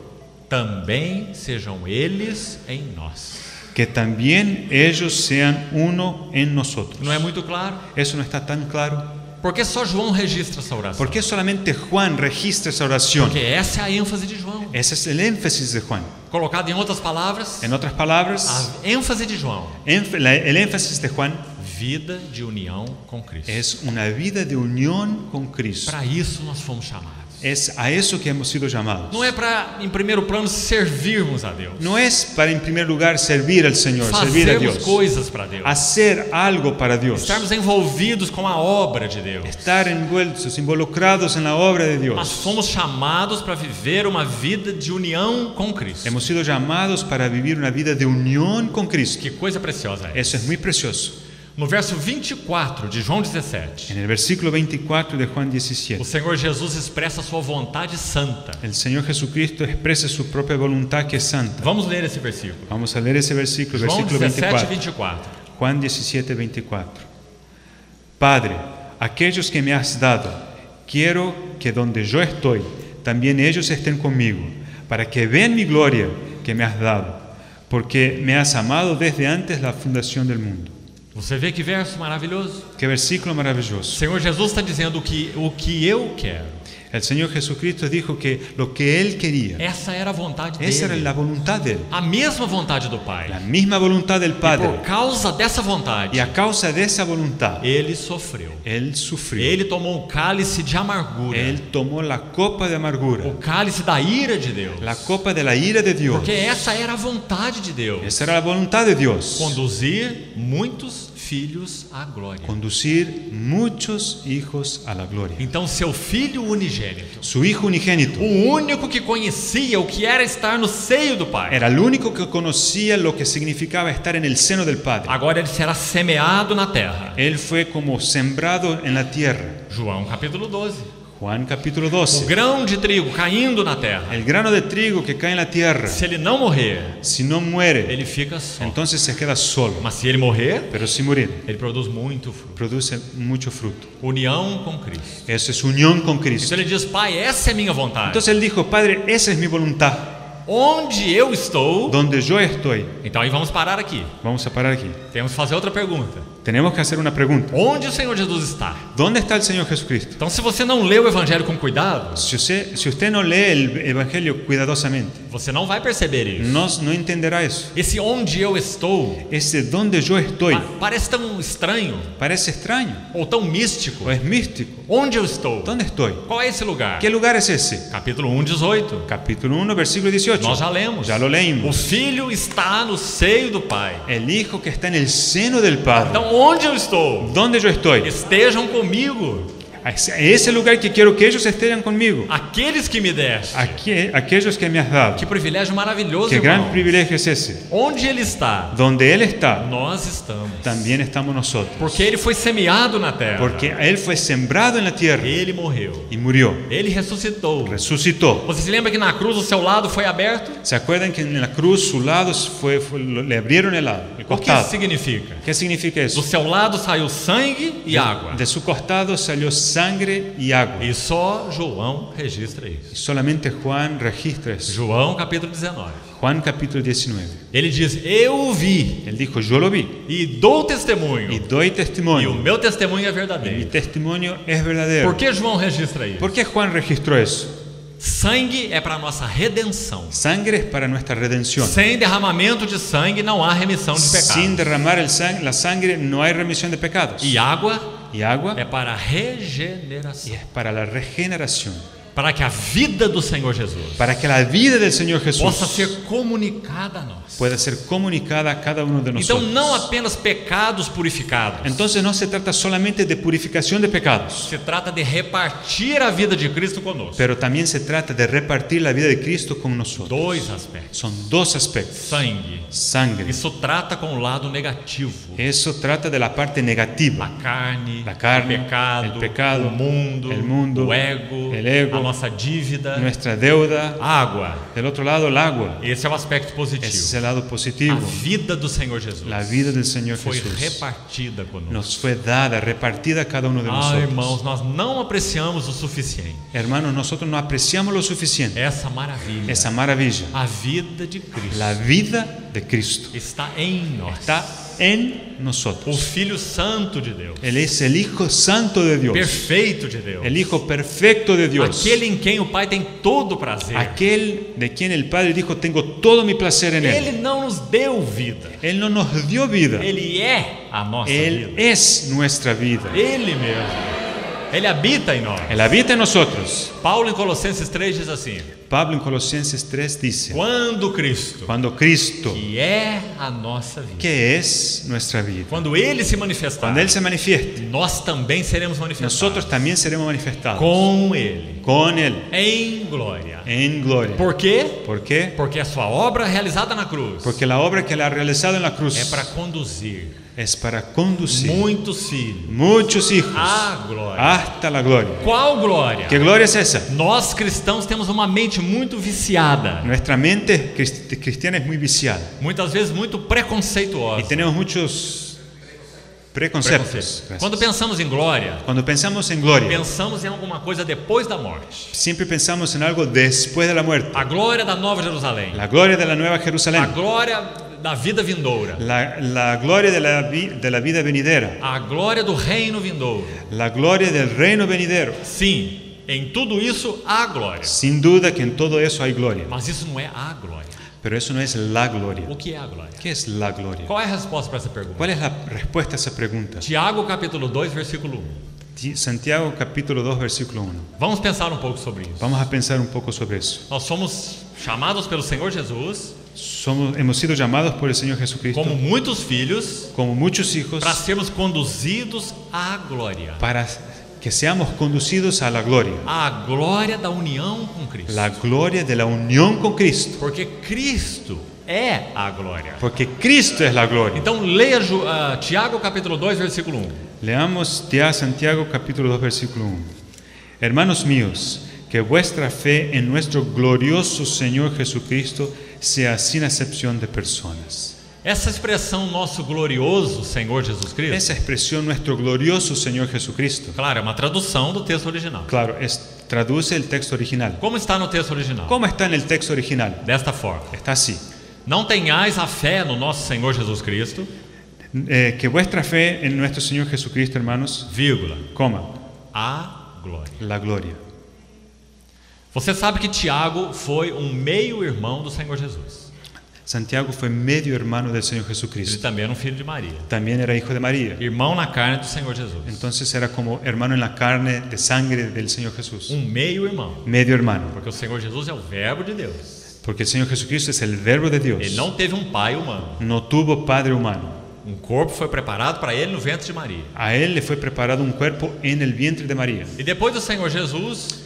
Também sejam eles em nós. que también ellos sean uno en nosotros. Não é muito claro? Eso no está tan claro. Por que só João registra essa oração? ¿Por qué solamente Juan registra esa oración? Porque essa é a ênfase de João. Ese es el énfasis de Juan. Colocado em outras palavras, En otras palabras, a ênfase de João, el énfasis de Juan vida de união com Cristo. es una vida de unión con Cristo. Para isso nós fomos chamados. Es a eso que hemos sido llamados. Não é para, em primeiro plano, servirmos a Deus. No es para en primer lugar servir al Señor, servir a Fazermos Dios, coisas para Deus. hacer algo para Dios, Estarmos envolvidos com a obra de Deus. estar envueltos, involucrados en la obra de Mas Dios. fomos chamados para viver uma vida de união com Cristo. Hemos sido llamados para vivir una vida de unión con Cristo. Que coisa preciosa é Eso essa. es muy precioso. No verso 24 de João 17, En el versículo 24 de Juan o 17, Senhor Jesus expressa a sua vontade santa. el Señor Jesucristo expresa su propia voluntad que es santa. Vamos ler esse versículo. Vamos a leer ese versículo, João versículo 17, 24. 24. Juan 17, 24. Padre, aquellos que me has dado, quiero que donde yo estoy, también ellos estén conmigo, para que vean mi gloria que me has dado, porque me has amado desde antes la fundación del mundo. Você vê que verso maravilhoso? Qué versículo O maravilloso. Senhor Jesus está dizendo o que eu quero. El Señor Jesucristo dijo que lo que Él quería, Essa era a vontade esa era dele. la voluntad de Él, A mesma vontade do Pai. la misma voluntad del E Padre. por causa dessa vontade, Y a causa de esa voluntad, ele sofreu. Él sufrió. Ele tomou um cálice de amargura. Él tomó la copa de amargura, O cálice da ira de Deus. la copa de la ira de Dios. Porque essa era a vontade de Deus. Esa era la voluntad de Dios. Conduzir muitos filhos à glória. Conducir muchos hijos a la gloria. Então, seu filho unigênito, Su hijo unigénito o único que conhecia o que era estar no seio do Pai, era el único que conocía lo que significaba estar en el seno del Padre. agora ele será semeado na terra. Él fue como sembrado en la tierra. João capítulo 12. Juan capítulo O 12. grão de trigo caindo na terra, El grano de trigo que cae en la tierra, se ele não morrer, si no muere, ele fica só. entonces se queda solo. Mas se ele morrer, Pero si morir, ele produz muito fruto. produce mucho fruto. União com Cristo. Eso es unión con Então Cristo. ele diz: Pai, essa é minha vontade. Entonces él dijo, Padre, esa es mi voluntad. Onde eu estou. Donde yo estoy. Então aí vamos parar aqui. Vamos a parar aquí. Temos que fazer outra pergunta. Tenemos que hacer una pregunta. Onde o Senhor Jesus está? ¿Dónde está el Señor Jesucristo? Então, se você não lê o Evangelho com cuidado, Si usted no lee el Evangelio cuidadosamente, você não vai perceber isso. no entenderá eso. Esse onde eu estou Ese donde yo estoy parece tão estranho parece extraño ou tão místico. o es místico. Onde eu estou? ¿Dónde estoy? Qual é esse lugar? ¿Qué lugar es ese? Capítulo 1, 18. Capítulo 1, versículo 18. Nós já lemos. Ya lo O leímos. Filho está no seio do Pai. El Hijo que está en el seno del Padre. Então, onde eu estou? ¿Dónde yo estoy? Estejam comigo A ese lugar que quiero que ellos estén conmigo. aqueles que me deste. Aquellos que me has dado. Que privilégio maravilhoso, Qué gran irmão. privilegio es ese. Onde Ele está, Donde Él está, nós estamos. también estamos nosotros. Porque Ele foi semeado na terra. Porque Él fue sembrado en la tierra Ele morreu. y murió. Ele ressuscitou. Resucitó. Você se lembra que na cruz o seu lado foi aberto? ¿Se acuerdan que en la cruz su lado le abrieron el lado, el O que isso costado? significa? ¿Qué significa Do eso? seu lado saiu sangue e água. De su costado salió sangre y agua. E só João registra isso. Solamente Juan registra eso. João capítulo 19. Juan capítulo 19. Ele diz: eu vi Él dijo, yo lo vi e dou y testemunho. doy E o testimonio. meu testemunho é Mi verdadeiro. testimonio es verdadero. Por que João registra isso? ¿Por qué Juan registró eso? Sangue é para a nossa redenção. Sangre es para nuestra redención. Sem derramamento de sangue não há remissão de Sin pecados. derramar la sangre no hay remisión de pecados. E água Y agua é para a y regeneração. es para la regeneración. Para que a vida do Senhor Jesus Para que la vida del Señor possa Jesús ser comunicada a nós. pueda ser comunicada a cada uno de Então nosotros. não apenas pecados purificados. Entonces no se trata solamente de purificación de pecados, Se trata de repartir a vida de Cristo conosco. pero también se trata de repartir la vida de Cristo con nosotros. Dois aspectos. Son dos aspectos. Sangue. Sangre. Isso trata com o lado negativo. Eso trata de la parte negativa. A carne, La carne, o el pecado, o mundo, el mundo, o ego, el ego, a nossa dívida, Nuestra deuda. água. Del otro lado, el agua. Esse é o aspecto positivo. Ese es el lado A positivo. vida do Senhor Jesus La vida del Señor foi Jesús repartida conosco. nos fue dada, repartida a cada uno de nosotros. Irmãos, nós não apreciamos o suficiente Hermanos, nosotros no apreciamos lo suficiente essa maravilha. esa maravilla. A vida de Cristo La vida de Cristo está em nós. está en O nosotros. Filho Santo de Deus, Él es el Hijo Santo de Dios, perfeito de Deus, el Hijo perfecto de Dios, aquele em quem o Pai tem todo o prazer. aquel de quien el Padre dijo, tengo todo mi placer en Ele Él. não nos deu vida, Él no nos dio vida, Ele é a nossa Él vida. es nuestra vida. Ele mesmo. Ele habita em nós. Él habita en nosotros. Paulo em Colossenses 3 diz assim: Pablo en Colosenses 3 dice, quando Cristo, cuando Cristo, que é a nossa vida, que es nuestra vida, quando Ele se manifestar, cuando Él se manifieste, nós também seremos manifestados nosotros también seremos manifestados com Ele, con Él em glória. en gloria. Por quê? ¿Por qué? Porque a sua obra realizada na cruz Porque la obra que Él ha realizado en la cruz é para conduzir es para conducir muitos filhos muchos hijos à glória. hasta la gloria. Qual glória? ¿Qué gloria es esa? Nós cristãos temos uma mente muito viciada, Nuestra mente cristiana es muy viciada muitas vezes muito preconceituosa. y tenemos muchos preconceptos. Gracias. Quando pensamos em glória, Cuando pensamos en gloria, pensamos em alguma coisa depois da morte. siempre pensamos en algo después de la muerte. A glória da Nova Jerusalém, La gloria de la Nueva a Jerusalén, glória da vida vindoura, la gloria de la vida venidera, a glória do reino vindouro. la gloria del reino venidero. Sim, em tudo isso há glória, Sin duda que en todo eso hay gloria, mas isso não é a glória. pero eso no es la gloria. O que é a glória? ¿Qué es la gloria? Qual é a resposta para essa pergunta? ¿Cuál es la respuesta a esa pregunta? Tiago capítulo 2, versículo 1. Santiago capítulo 2 versículo 1. Vamos pensar um pouco sobre isso. Vamos a pensar un poco sobre eso. Nós somos chamados pelo Senhor Jesus, Hemos sido llamados por el Señor Jesucristo como muitos filhos, como muchos hijos para sermos conduzidos à glória. para que seamos conducidos a la gloria, A glória da união com Cristo. la gloria de la unión con Cristo, Porque Cristo é a glória. porque Cristo es la gloria. Então leia Tiago capítulo 2, versículo 1. Leamos ya Santiago capítulo 2 versículo 1. Hermanos míos, que vuestra fe en nuestro glorioso Señor Jesucristo sea sin acepción de personas. Essa expressão nosso glorioso Senhor Jesus Cristo, Esa expresión nuestro glorioso Señor Jesucristo, claro, é uma tradução do texto original. claro, traduce el texto original. Como está no texto original? ¿Cómo está en el texto original? Desta forma: Está así. não tenhais a fé no nosso Senhor Jesus Cristo, Que vuestra fe en nuestro Señor Jesucristo, hermanos, vírgula, coma, a glória. la gloria. Você sabe que Tiago foi meio-irmão do Senhor Jesus. Santiago fue medio hermano del Señor Ele Jesucristo. também era um filho de Maria. También era hijo de María. Irmão na carne do Senhor Jesus. Entonces era como hermano en la carne, de sangre del Señor Jesús. Meio-irmão. Medio hermano. Porque o Senhor Jesus é o verbo de Deus. Porque el Señor Jesucristo es el verbo de Ele Dios. não teve pai humano. No tuvo padre humano. Corpo foi preparado para ele no ventre de Maria. A él le fue preparado un cuerpo en el vientre de María. E depois do Senhor Jesus,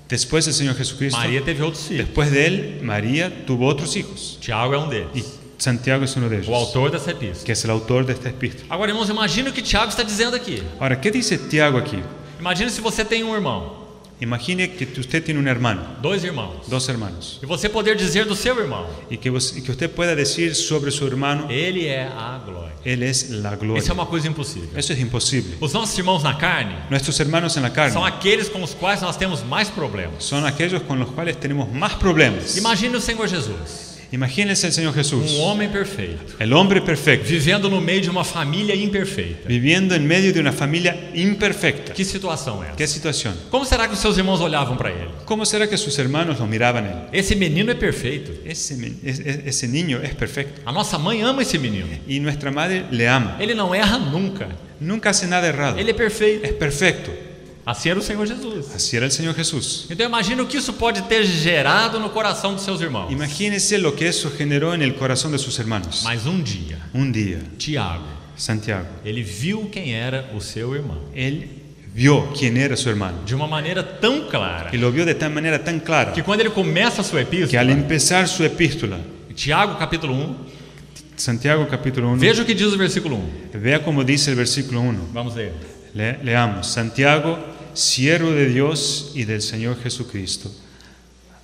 Después del Señor Jesucristo, Maria teve outros filhos. después de él, María tuvo otros hijos. Tiago é um Y deles. Santiago es uno de O ellos, autor dessa epístola. que es el autor de esta epístola. Agora, irmãos, imagine o que Tiago está dizendo aqui. Ahora, ¿qué dice Tiago aquí? Imagine se você tem um irmão. Imagine que usted tiene un hermano, dois irmãos, dos hermanos, e você poder dizer do seu irmão: y que usted pueda decir sobre su hermano, ele é a glória. él es la gloria. Isso é uma coisa impossível. Eso es imposible. Os nossos irmãos na carne Nuestros hermanos en la carne são aqueles com os quais nós temos mais problemas. son aquellos con los cuales tenemos más problemas. Imagine o Senhor Jesus, Imagínense el Señor Jesús, homem perfeito, el hombre perfecto, vivendo no meio de uma família imperfeita. viviendo en medio de una familia imperfecta. Que situação é essa? ¿Qué situación? Como será que os seus irmãos olhavam para ele? ¿Cómo será que sus hermanos lo miraban a él? Esse menino é perfeito. Ese niño es perfecto. A nossa mãe ama esse menino. Y nuestra madre le ama. Ele não erra nunca. Nunca hace nada errado. Ele é perfeito. Es perfecto. Assim era o Senhor Jesus. Así era el Señor Jesús. Então imagina o que isso pode ter gerado no coração dos seus irmãos. Imagínense lo que eso generó en el corazón de sus hermanos. Mas um dia, Un día, Tiago, Santiago, ele viu quem era o seu irmão. él vio quién era su hermano. De uma maneira tão clara, Y lo vio de tal manera tan clara que quando ele começa a sua que al epístola, empezar su epístola, Tiago capítulo 1, Santiago capítulo 1, veja o que diz o versículo 1. vea como dice el versículo 1. Vamos ler. Leamos. Santiago, siervo de Dios y del Señor Jesucristo,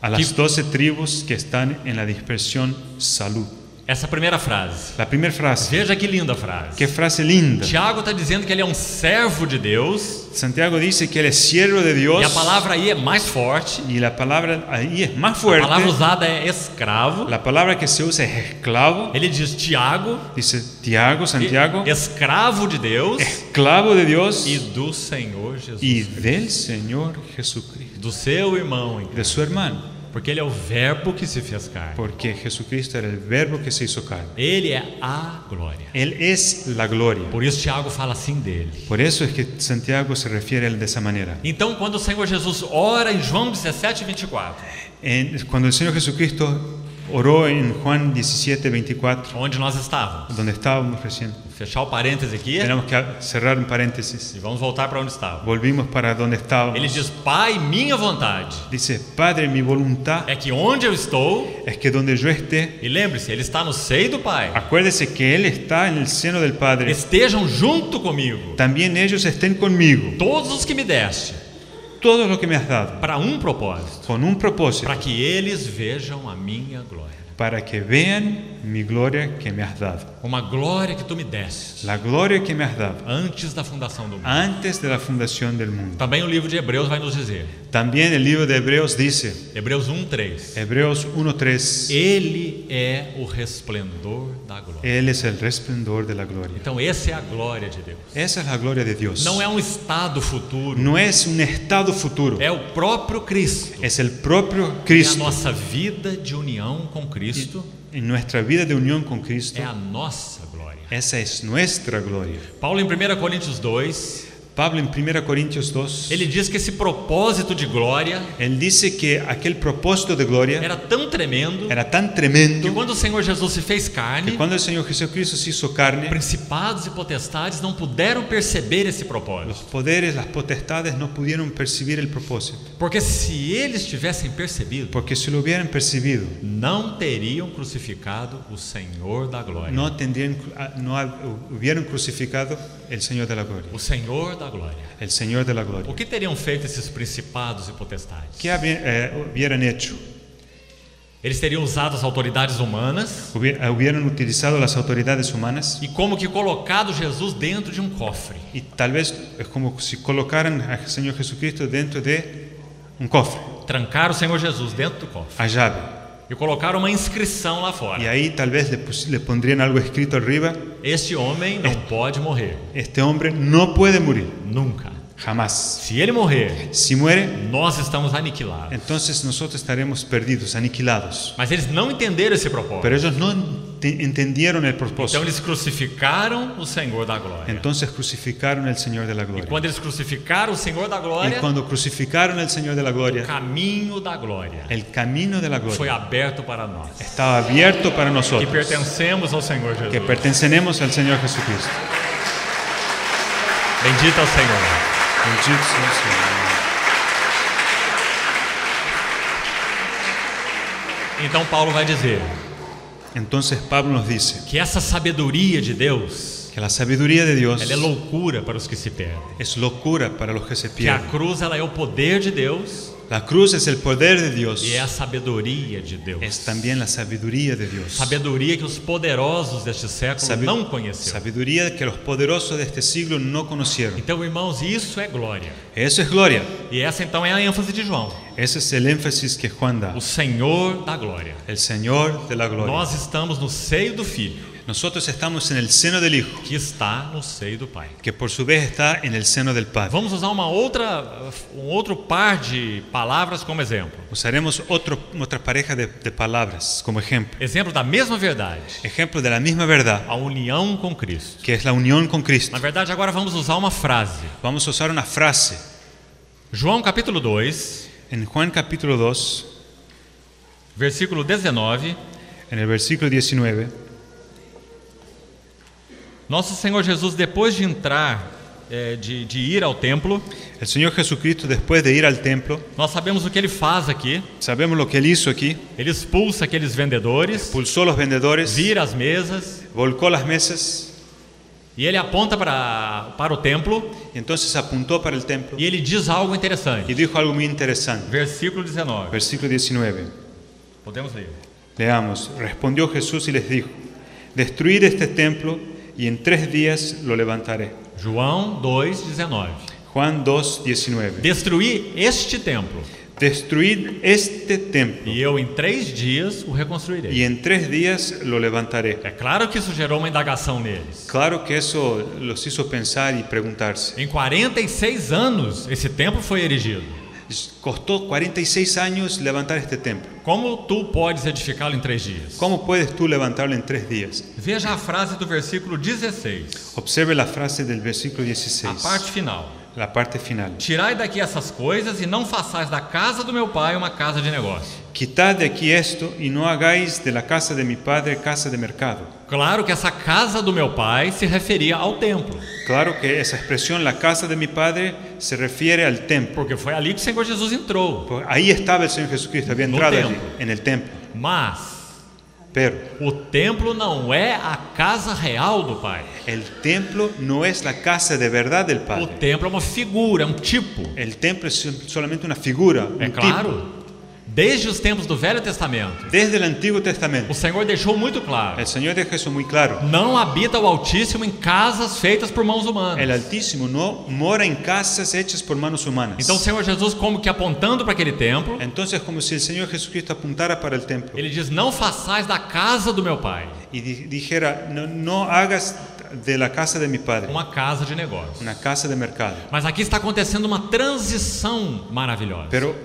a las 12 tribus que están en la dispersión, salud. Essa primeira frase. La primera frase. Veja que linda frase. Qué frase linda. Tiago está dizendo que ele é um servo de Deus. Santiago dice que él es siervo de Dios. E a palavra aí é mais forte. Y la palabra ahí es más A fuerte. palavra usada é escravo. La palabra que se usa es esclavo. Ele diz Tiago, Dice Tiago, Santiago, escravo de Deus esclavo de Dios e do Senhor Jesus. y del Señor Jesucristo, Do seu irmão, então. de su hermano. Porque ele é o verbo que se fez carne. Porque Jesucristo era el verbo que se hizo carne. Ele é a glória. Él es la gloria. Por isso Tiago fala assim dele. Por eso es que Santiago se refiere a él de esa manera. Então, quando o Senhor Jesus ora em João 17:24, Cuando el Señor Jesucristo oró en Juan 17:24, onde nós estávamos, donde estábamos recién, fechar o parêntese aqui tenemos que cerrar un paréntesis. e vamos voltar para onde estávamos. Volvimos para donde Ele estábamos. diz: Pai, minha vontade Dice, Padre, mi voluntad é que onde eu estou, es que donde yo esté, e lembre-se, ele está no seio do Pai, acuérdese que Él está en el seno del Padre, estejam junto comigo también ellos estén conmigo, todos os que me deste, todo lo que me has dado, para um propósito, con un propósito, para que eles vejam a minha glória. para que vean mi gloria que me has dado. Uma glória que tu me deste La gloria que me has dado antes da fundação do mundo. antes de la fundación del mundo. Também o livro de Hebreus vai nos dizer, También el libro de Hebreos dice, Hebreus 1:3, Hebreos 1:3, Ele é o resplendor da glória. Él es el resplandor de la gloria. Então essa é a glória de Deus. Esa es la gloria de Dios. Não é um estado futuro, No es un estado futuro, é o próprio Cristo. es el propio É a Cristo. nossa vida de união com Cristo, En nuestra vida de unión con Cristo, é a nossa glória. esa es nuestra gloria. Paulo em 1 Coríntios 2, Pablo en 1 Corintios 2, ele diz que esse propósito de glória él dice que aquel propósito de gloria era tão tremendo era tan que tremendo quando o Senhor Jesus se fez que carne, cuando el Señor Jesucristo se hizo carne, principados e potestades não puderam perceber esse los propósito. poderes, las potestades no pudieron percibir el propósito. Porque se eles tivessem percebido, Porque si lo hubieran percibido, não teriam crucificado o Senhor da glória. no hubieran crucificado el Señor de la gloria. O Senhor da glória. El Señor de la O gloria. que teriam feito esses principados e potestades? ¿Qué hubieran hecho? Eles teriam usado as autoridades humanas Hubieran utilizado las autoridades humanas e como que colocado Jesus dentro de um cofre. y tal vez es como si colocaran al Señor Jesucristo dentro de un cofre, Trancaram o Senhor Jesus dentro do cofre a llave. e colocaram uma inscrição lá Y fora. ahí tal vez le pondrían algo escrito arriba: Este homem não pode morrer, este hombre no puede morir, nunca. jamás. Se ele morrer, Si muere, nós estamos aniquilados. entonces nosotros estaremos perdidos, aniquilados. Mas eles não entenderam esse propósito. Pero ellos no entendieron el Então propósito. eles crucificaram o Senhor da glória. Entonces crucificaron al Señor de la E gloria. quando eles crucificaram o Senhor da Y glória, cuando crucificaron al Señor de la o gloria, caminho da glória el camino de la foi gloria aberto para nós, estaba abierto para que nosotros, pertencemos ao Senhor que Jesus. pertenecemos al Señor Jesucristo. Bendito ao Senhor. Bendito sea el Señor. Então Paulo vai dizer Entonces Pablo nos dice que essa sabedoria de Deus que la sabiduría de Dios ela é loucura para os que se perdem. es locura para los que se Que a pierden. cruz ela é o poder de Deus La cruz es el poder de Dios, e é a sabedoria de Deus. es también la sabiduría de Dios. Sabedoria que os poderosos deste século não conheceram. Sabiduría que los poderosos de este siglo no conocieron. Então, irmãos, isso é glória. Eso es gloria. E essa então é a ênfase de João. Ese es el énfasis que Juan da. O Senhor da glória. El Señor de la gloria. Nós estamos no seio do Filho, Nosotros estamos en el seno del Hijo, que está no seio do Pai. que por su vez está en el seno del Padre. Vamos usar um outro par de palavras como exemplo. Usaremos otra pareja de palabras como ejemplo. Exemplo da mesma verdade, Ejemplo de la misma verdad, a união com Cristo. que es la unión con Cristo. Na verdade, agora vamos usar uma frase. Vamos a usar una frase João capítulo 2, en Juan capítulo 2, versículo 19. en el versículo 19. Nosso Senhor Jesus, depois de entrar, de ir ao templo, El Señor Jesucristo, después de ir al templo, nós sabemos o que ele faz aqui. sabemos lo que Él hizo aquí. Ele expulsa aqueles vendedores, Expulsó los vendedores, vira as mesas volcó las mesas e ele aponta para o templo y entonces apuntó para el templo e ele diz algo interessante. y dijo algo muy interesante. Versículo 19. Versículo 19. Podemos ler. Leamos. Respondió Jesús y les dijo: destruid este templo y en 3 días lo levantaré. João 2:19. Juan 2:19. Destruí este templo Destruid este templo e eu em 3 dias o reconstruirei. y en 3 días lo levantaré. É claro que isso gerou uma indagação neles. Claro que eso los hizo pensar y preguntarse. Em 46 anos esse templo foi erigido. Costó 46 años levantar este templo. Como tu podes edificá-lo em 3 dias? ¿Cómo puedes tú levantarlo en 3 días? Veja a frase do versículo 16, Observe la frase del versículo a 16, parte final. la parte final. Tirai daqui essas coisas e não façais da casa do meu pai uma casa de negócio. Quitad de aquí esto y no hagáis de la casa de mi padre casa de mercado. Claro que essa casa do meu pai se referia ao templo, Claro que esa expresión, la casa de mi padre, se refiere al templo. porque foi ali que o Senhor Jesus entrou. Pues ahí estaba el Señor Jesucristo, había No entrado allí, templo. en el templo. Mas Pero o templo não é a casa real do pai. el templo no es la casa de verdad del O Padre. templo é uma figura, é um tipo. El templo es solamente una figura, É un claro. tipo. Desde os tempos do Velho Testamento, Desde el Antiguo o Testamento, Senhor deixou muito claro: el Señor deja eso muy claro. não habita o Altíssimo em casas feitas por mãos El humanas. Altísimo no mora en casas hechas por manos humanas. Então o Senhor Jesus, como que apontando para aquele templo, Entonces, como si el Señor Jesucristo apuntara para el templo ele diz: não façais da casa do meu pai y dijera: no hagas de la casa de mi Padre uma casa de negócio. una casa de mercado. Mas aqui está acontecendo uma transição maravilhosa. Pero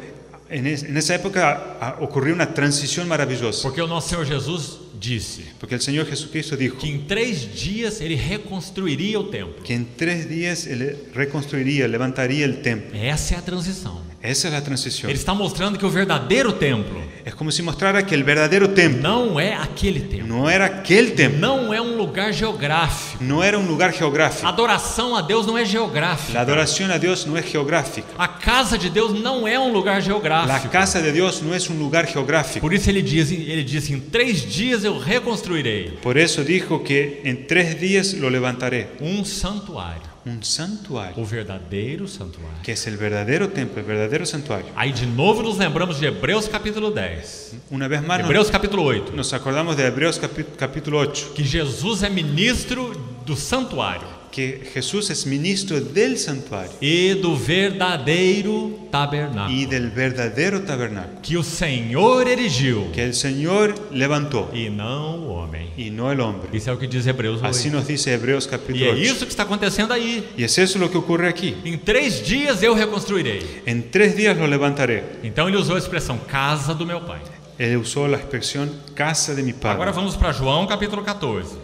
en esa época ocurrió una transición maravillosa, Porque o nosso Senhor Jesus disse porque el Señor Jesucristo dijo que em 3 dias ele reconstruiria o templo. que en 3 días Él reconstruiría, levantaría el templo. Essa é a transição. Esa es la transición. Ele está mostrando que o verdadeiro templo Es como si mostrara que el verdadero templo não é aquele templo. no era aquel templo, Não é um lugar geográfico. no era un lugar A geográfico. adoração a Deus não é geográfica. La adoración a Dios no es geográfica. A casa de Deus não é um lugar La geográfico. casa de Dios no es un lugar geográfico. Por isso ele disse: em 3 dias eu reconstruirei Por eso dijo que en 3 días lo levantaré. um santuário, Un santuario, o verdadeiro santuário. que es el verdadero templo, el verdadero santuario. Aí de novo nos lembramos de Hebreus capítulo 10, Una vez más Hebreus capítulo 8, nos acordamos de Hebreos capítulo 8, que Jesus é ministro do santuário que Jesús es ministro del santuario e do verdadeiro y tabernáculo del verdadero tabernáculo, que o Senhor erigiu que el Señor levantó e não o homem. y no el hombre. Isso é o que diz Hebreus 8. Así nos dice Hebreos E capítulo é 8. isso que está acontecendo aí. Y es eso lo que ocurre aquí. Em 3 dias eu reconstruirei. En 3 días lo levantaré. Então ele usou a expressão casa do meu pai. Él usó la expresión casa de mi Agora padre. vamos para João capítulo 14,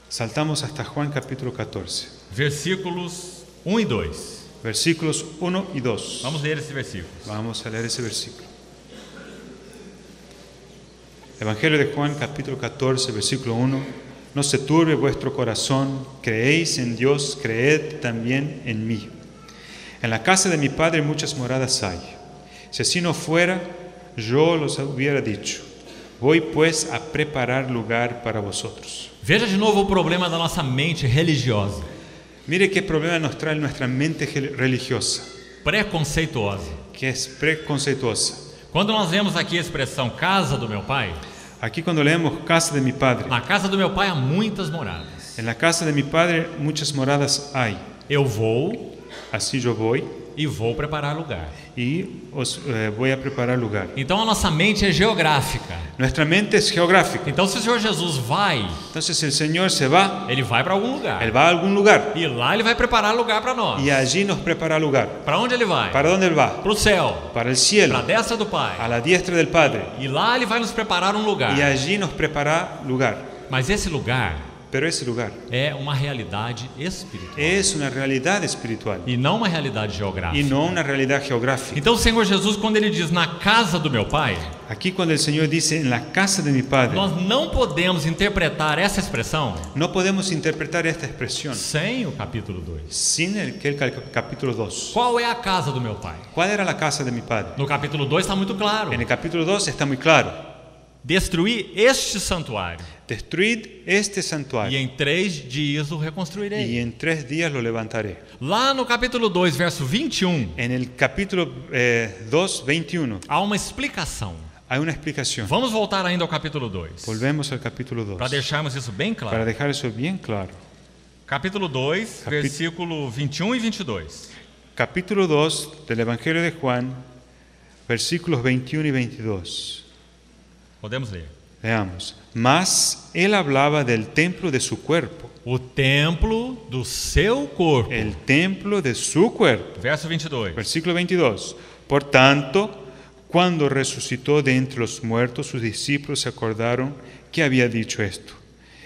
Saltamos hasta Juan capítulo 14, versículos 1 e 2. versículos 1 y 2. Vamos ler esse versículo. Vamos a leer ese versículo. Evangelio de Juan capítulo 14, versículo 1. No se turbe vuestro corazón, creéis en Dios, creed también en mí. En la casa de mi Padre muchas moradas hay. Si así no fuera, yo los hubiera dicho, Voy pues a preparar lugar para vosotros. Veja de novo o problema da nossa mente religiosa, Mire qué problema nos trae nuestra mente religiosa, preconceituosa. que es preconceituosa. Quando nós vemos aqui a expressão casa do meu pai, Aquí cuando leemos casa de mi padre, na casa do meu pai há muitas moradas. en la casa de mi padre muchas moradas hay. Eu vou Así yo voy e vou preparar lugar. y os voy a preparar lugar. Então a nossa mente é geográfica. Nuestra mente es geográfica. Então se o Senhor Jesus vai, Entonces el Señor se va, ele vai para algum lugar. Él va a algún lugar E lá ele vai preparar lugar para nós. y allí nos prepara lugar. Para onde ele vai? ¿Para dónde Él va? Para o céu, Para el para a cielo, destra do Pai. a la diestra del Padre. E lá ele vai nos preparar um lugar. Y allí nos prepara lugar. Mas esse lugar Pero ese lugar é uma realidade espiritual es una realidad espiritual e não uma realidade y geográfica. no una realidad geográfica. Então o Senhor Jesus, quando ele diz na casa do meu Pai, Aquí cuando el Señor dice en la casa de mi Padre, nós não podemos interpretar essa expressão no podemos interpretar esta expresión sem o capítulo 2. sin el capítulo 2. Qual é a casa do meu Pai? ¿Cuál era la casa de mi Padre? No capítulo 2 está muito claro. En el capítulo 2 está muy claro. Destruir este santuário Destruid este e santuario em 3 dias o y reconstruirei. en 3 días lo levantaré. Lá no capítulo 2, verso 21, En el capítulo 2, 21, há uma explicação. hay una explicación. Vamos voltar ainda ao capítulo 2, Volvemos al capítulo 2 para deixarmos isso bem para claro. dejar eso bien claro. Capítulo 2, versículo 21 e 22. Capítulo 2 del Evangelio de Juan, versículos 21 y 22. Podemos ler. Veamos. Mas él hablaba del templo de su cuerpo, O templo do seu corpo. el templo de su cuerpo. Verso 22. Versículo 22. Por tanto, cuando resucitó de entre los muertos, sus discípulos se acordaron que había dicho esto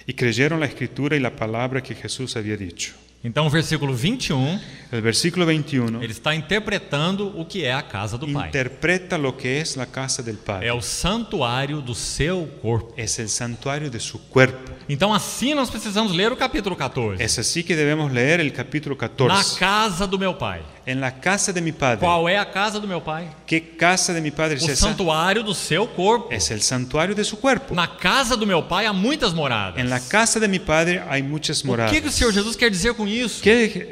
y creyeron la escritura y la palabra que Jesús había dicho. Então, o versículo 21, El versículo 21 ele está interpretando o que é a casa do Pai. interpreta lo que es la casa del Padre. É o santuário do seu corpo. Es el santuario de su cuerpo. Então, assim nós precisamos ler o capítulo 14. Es así que debemos leer el capítulo Na 14. casa do meu Pai. En la casa de mi Padre. Qual é a casa do meu Pai? ¿Qué casa de mi Padre es O esa? santuário do seu corpo. Es el santuario de su cuerpo. Na casa do meu Pai há muitas moradas. En la casa de mi Padre hay muchas O moradas. que o Senhor Jesus quer dizer com isso? ¿Qué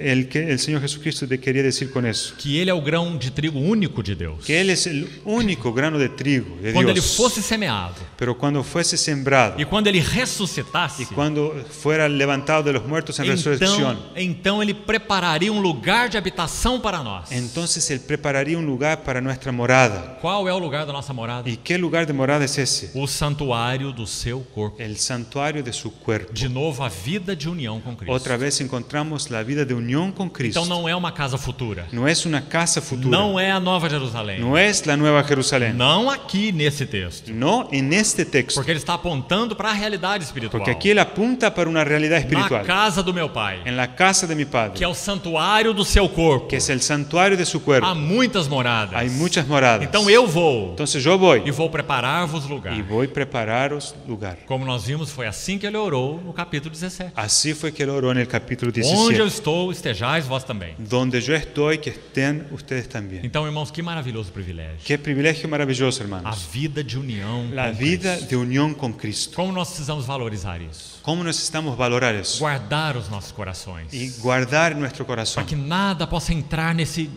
el Señor Jesucristo te quería decir con eso? Que Ele é o grão de trigo único de Deus. Que Él es el único grano de trigo de Quando Ele Dios. fosse semeado Pero cuando fuese sembrado e quando Ele ressuscitasse, y cuando fuera levantado de los muertos en resurrección, então Ele prepararia um lugar de habitação para nós. entonces Él prepararía un lugar para nuestra morada. Qual é o lugar da nossa morada? ¿Y qué lugar de morada es ese? O santuário do seu corpo. El santuario de su cuerpo. De novo, a vida de união com Cristo. Otra vez encontramos la vida de unión con Cristo. Então não é uma casa futura. No es una casa futura. Não é a Nova Jerusalém. No es la Nueva Jerusalén. Não aqui nesse texto. No en este texto. Porque ele está apontando para a realidade espiritual. Porque aquí Él apunta para una realidad Na espiritual. casa do meu Pai, En la casa de mi que Padre, é o santuário do seu corpo, que es el santuario de su há cuerpo. muitas moradas. Hay muchas moradas. Então eu vou Entonces yo voy e vou preparar-vos lugar. y voy a prepararos lugar. Como nós vimos, foi assim que ele orou no capítulo 17. Así fue que Él oró en el capítulo Onde eu 17. estou, estejais vós também. Donde yo estoy, que estén ustedes también. Então, irmãos, que maravilhoso privilégio. Qué privilegio maravilloso, A hermanos. vida de união La com vida Cristo. de unión con Cristo. Como nós precisamos valorizar isso. ¿Cómo necesitamos valorar eso? Guardar os nossos corações. Y guardar en nuestro corazón. Para que nada possa entrar nesse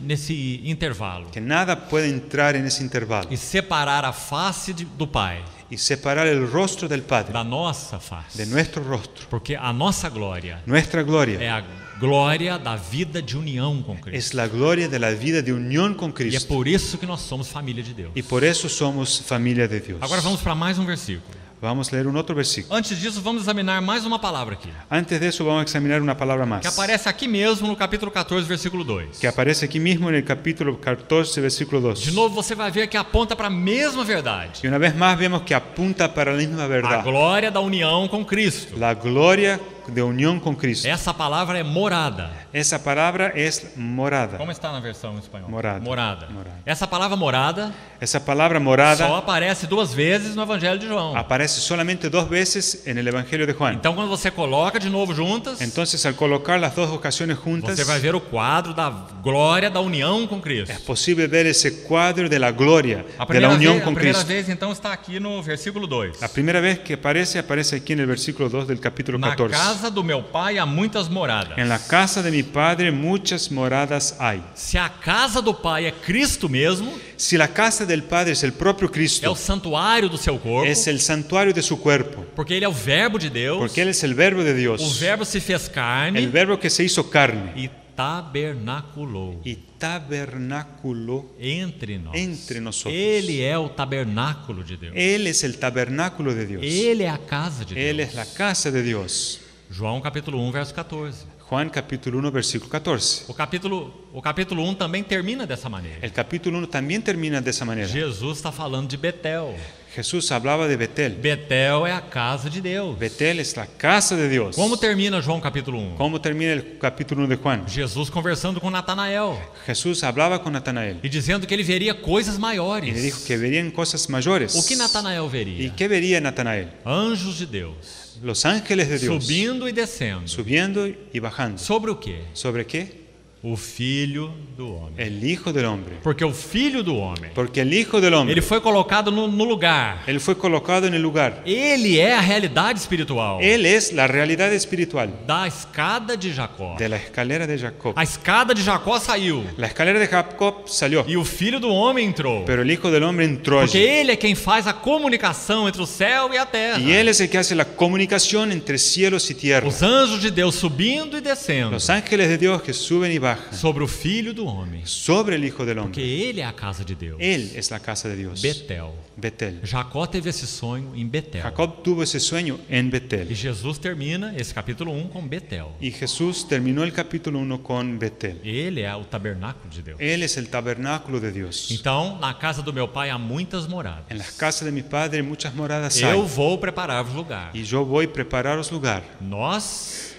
intervalo. Que nada puede entrar en ese intervalo. E separar a face do Pai Y separar el rostro del Padre da nossa face. de nuestro rostro. Porque a nossa glória Nuestra é gloria a glória da vida de união com Cristo. es la gloria de la vida de unión con E é Cristo. por isso que nós somos família de Deus. Y por eso somos familia de Dios. Agora vamos para mais um versículo. Vamos a leer un otro versículo. Antes disso, vamos examinar mais uma palavra aqui, Antes de eso vamos a examinar una palabra más. que aparece aqui mesmo no capítulo 14, versículo 2. Que aparece aquí mismo en el capítulo 14, versículo 2. De novo, você vai ver que aponta para a mesma verdade. Y una vez más vemos que apunta para la misma A verdad. glória da união com Cristo. La gloria de unión con Cristo. Essa palavra é morada. Esa palabra es morada. Como está na versão em espanhol? Morada. Morada. Morada. Essa palavra morada Esa palabra morada só aparece 2 vezes no Evangelho de João. aparece solamente 2 veces en el Evangelio de Juan. Então, quando você coloca de novo juntas, Entonces, al colocar las dos ocasiones juntas, você vai ver o quadro da glória da união com Cristo. es posible ver ese cuadro de la gloria A de la unión con primeira Cristo. vez, então, está aqui no versículo 2. La primera vez que aparece aquí en el versículo 2 del capítulo Na 14. casa do meu pai há muitas moradas. En la casa de mi Padre muchas moradas hay. Se a casa do pai é Cristo mesmo, Si la casa del Padre es el propio é o Cristo, santuário do seu corpo, es el santuario de su cuerpo, porque ele é o verbo de Deus, porque Él es el verbo de o Dios, verbo se fez el carne verbo que se hizo carne e tabernaculou y tabernaculó entre nós. entre nosotros. Ele é o tabernáculo de Deus. Él es el tabernáculo de Dios. Ele é a casa de Él Deus. es la casa de Dios. João capítulo 1, verso 14. Juan capítulo 1, versículo 14. O capítulo 1 também termina dessa maneira. El capítulo 1 también termina de esa manera. Jesus está falando de Betel. Jesús hablaba de Betel. Betel é a casa de Deus. Betel es la casa de Dios. Como termina João capítulo 1? ¿Cómo termina el capítulo 1 de Juan? Jesus conversando com Natanael Jesús hablaba con Natanael e dizendo que ele veria coisas y maiores. le dijo que verían cosas mayores. O que Natanael ¿Y veria? qué vería Natanael? Anjos de Deus Los ángeles de Dios subindo e descendo. subiendo y bajando. Sobre o quê? ¿Sobre qué? O Filho do Homem. El Hijo del Hombre. Porque o Filho do Homem, Porque el Hijo del Hombre, ele foi colocado no lugar. Él fue colocado en el lugar. Ele é a realidade espiritual Él es la realidad espiritual da escada de Jacó. de la escalera de Jacob. A escada de Jacó saiu La escalera de Jacob salió, e o Filho do Homem entrou. pero el Hijo del Hombre entró Porque allí. ele é quem faz a comunicação entre o céu e a terra. Y Él es el que hace la comunicación entre cielos y tierra. Os anjos de Deus subindo e descendo Los ángeles de Dios que suben y bajan sobre o Filho do Homem. sobre el Hijo del Porque Hombre. ele é a casa de Deus. Él es la casa de Dios. Betel. Betel. Jacó teve esse sonho em Betel. Jacob tuvo ese sueño en E Betel. Jesus termina esse capítulo 1 com Betel. Y Jesús terminó el capítulo 1 con Betel. Ele é o tabernáculo de Deus. Él es el tabernáculo de Dios. Então, na casa do meu pai há muitas moradas. En las casas de mi Padre muchas moradas Eu hay. vou preparar-vos lugar. Y yo voy a prepararos lugar. Nós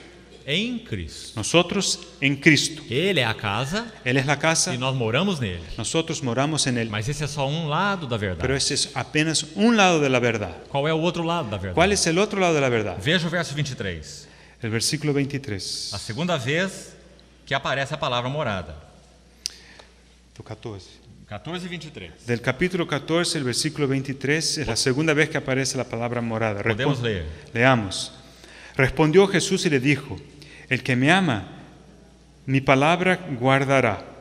em Cristo. Nosotros en Cristo. Ele é a casa Él es la casa, e nós moramos nele. nosotros moramos en Él. Mas esse é só um lado da Pero verdade. ese es apenas un lado de la verdad. Qual é o outro lado da verdade? ¿Cuál es el otro lado de la verdad? Veja o verso 23. El versículo 23. A segunda vez que aparece a palavra morada. 14. 14 e 23. Del capítulo 14, el versículo 23, es la segunda vez que aparece la palabra morada. Podemos leer. Leamos. Respondió Jesús y le dijo: El que me ama, mi palabra guardará.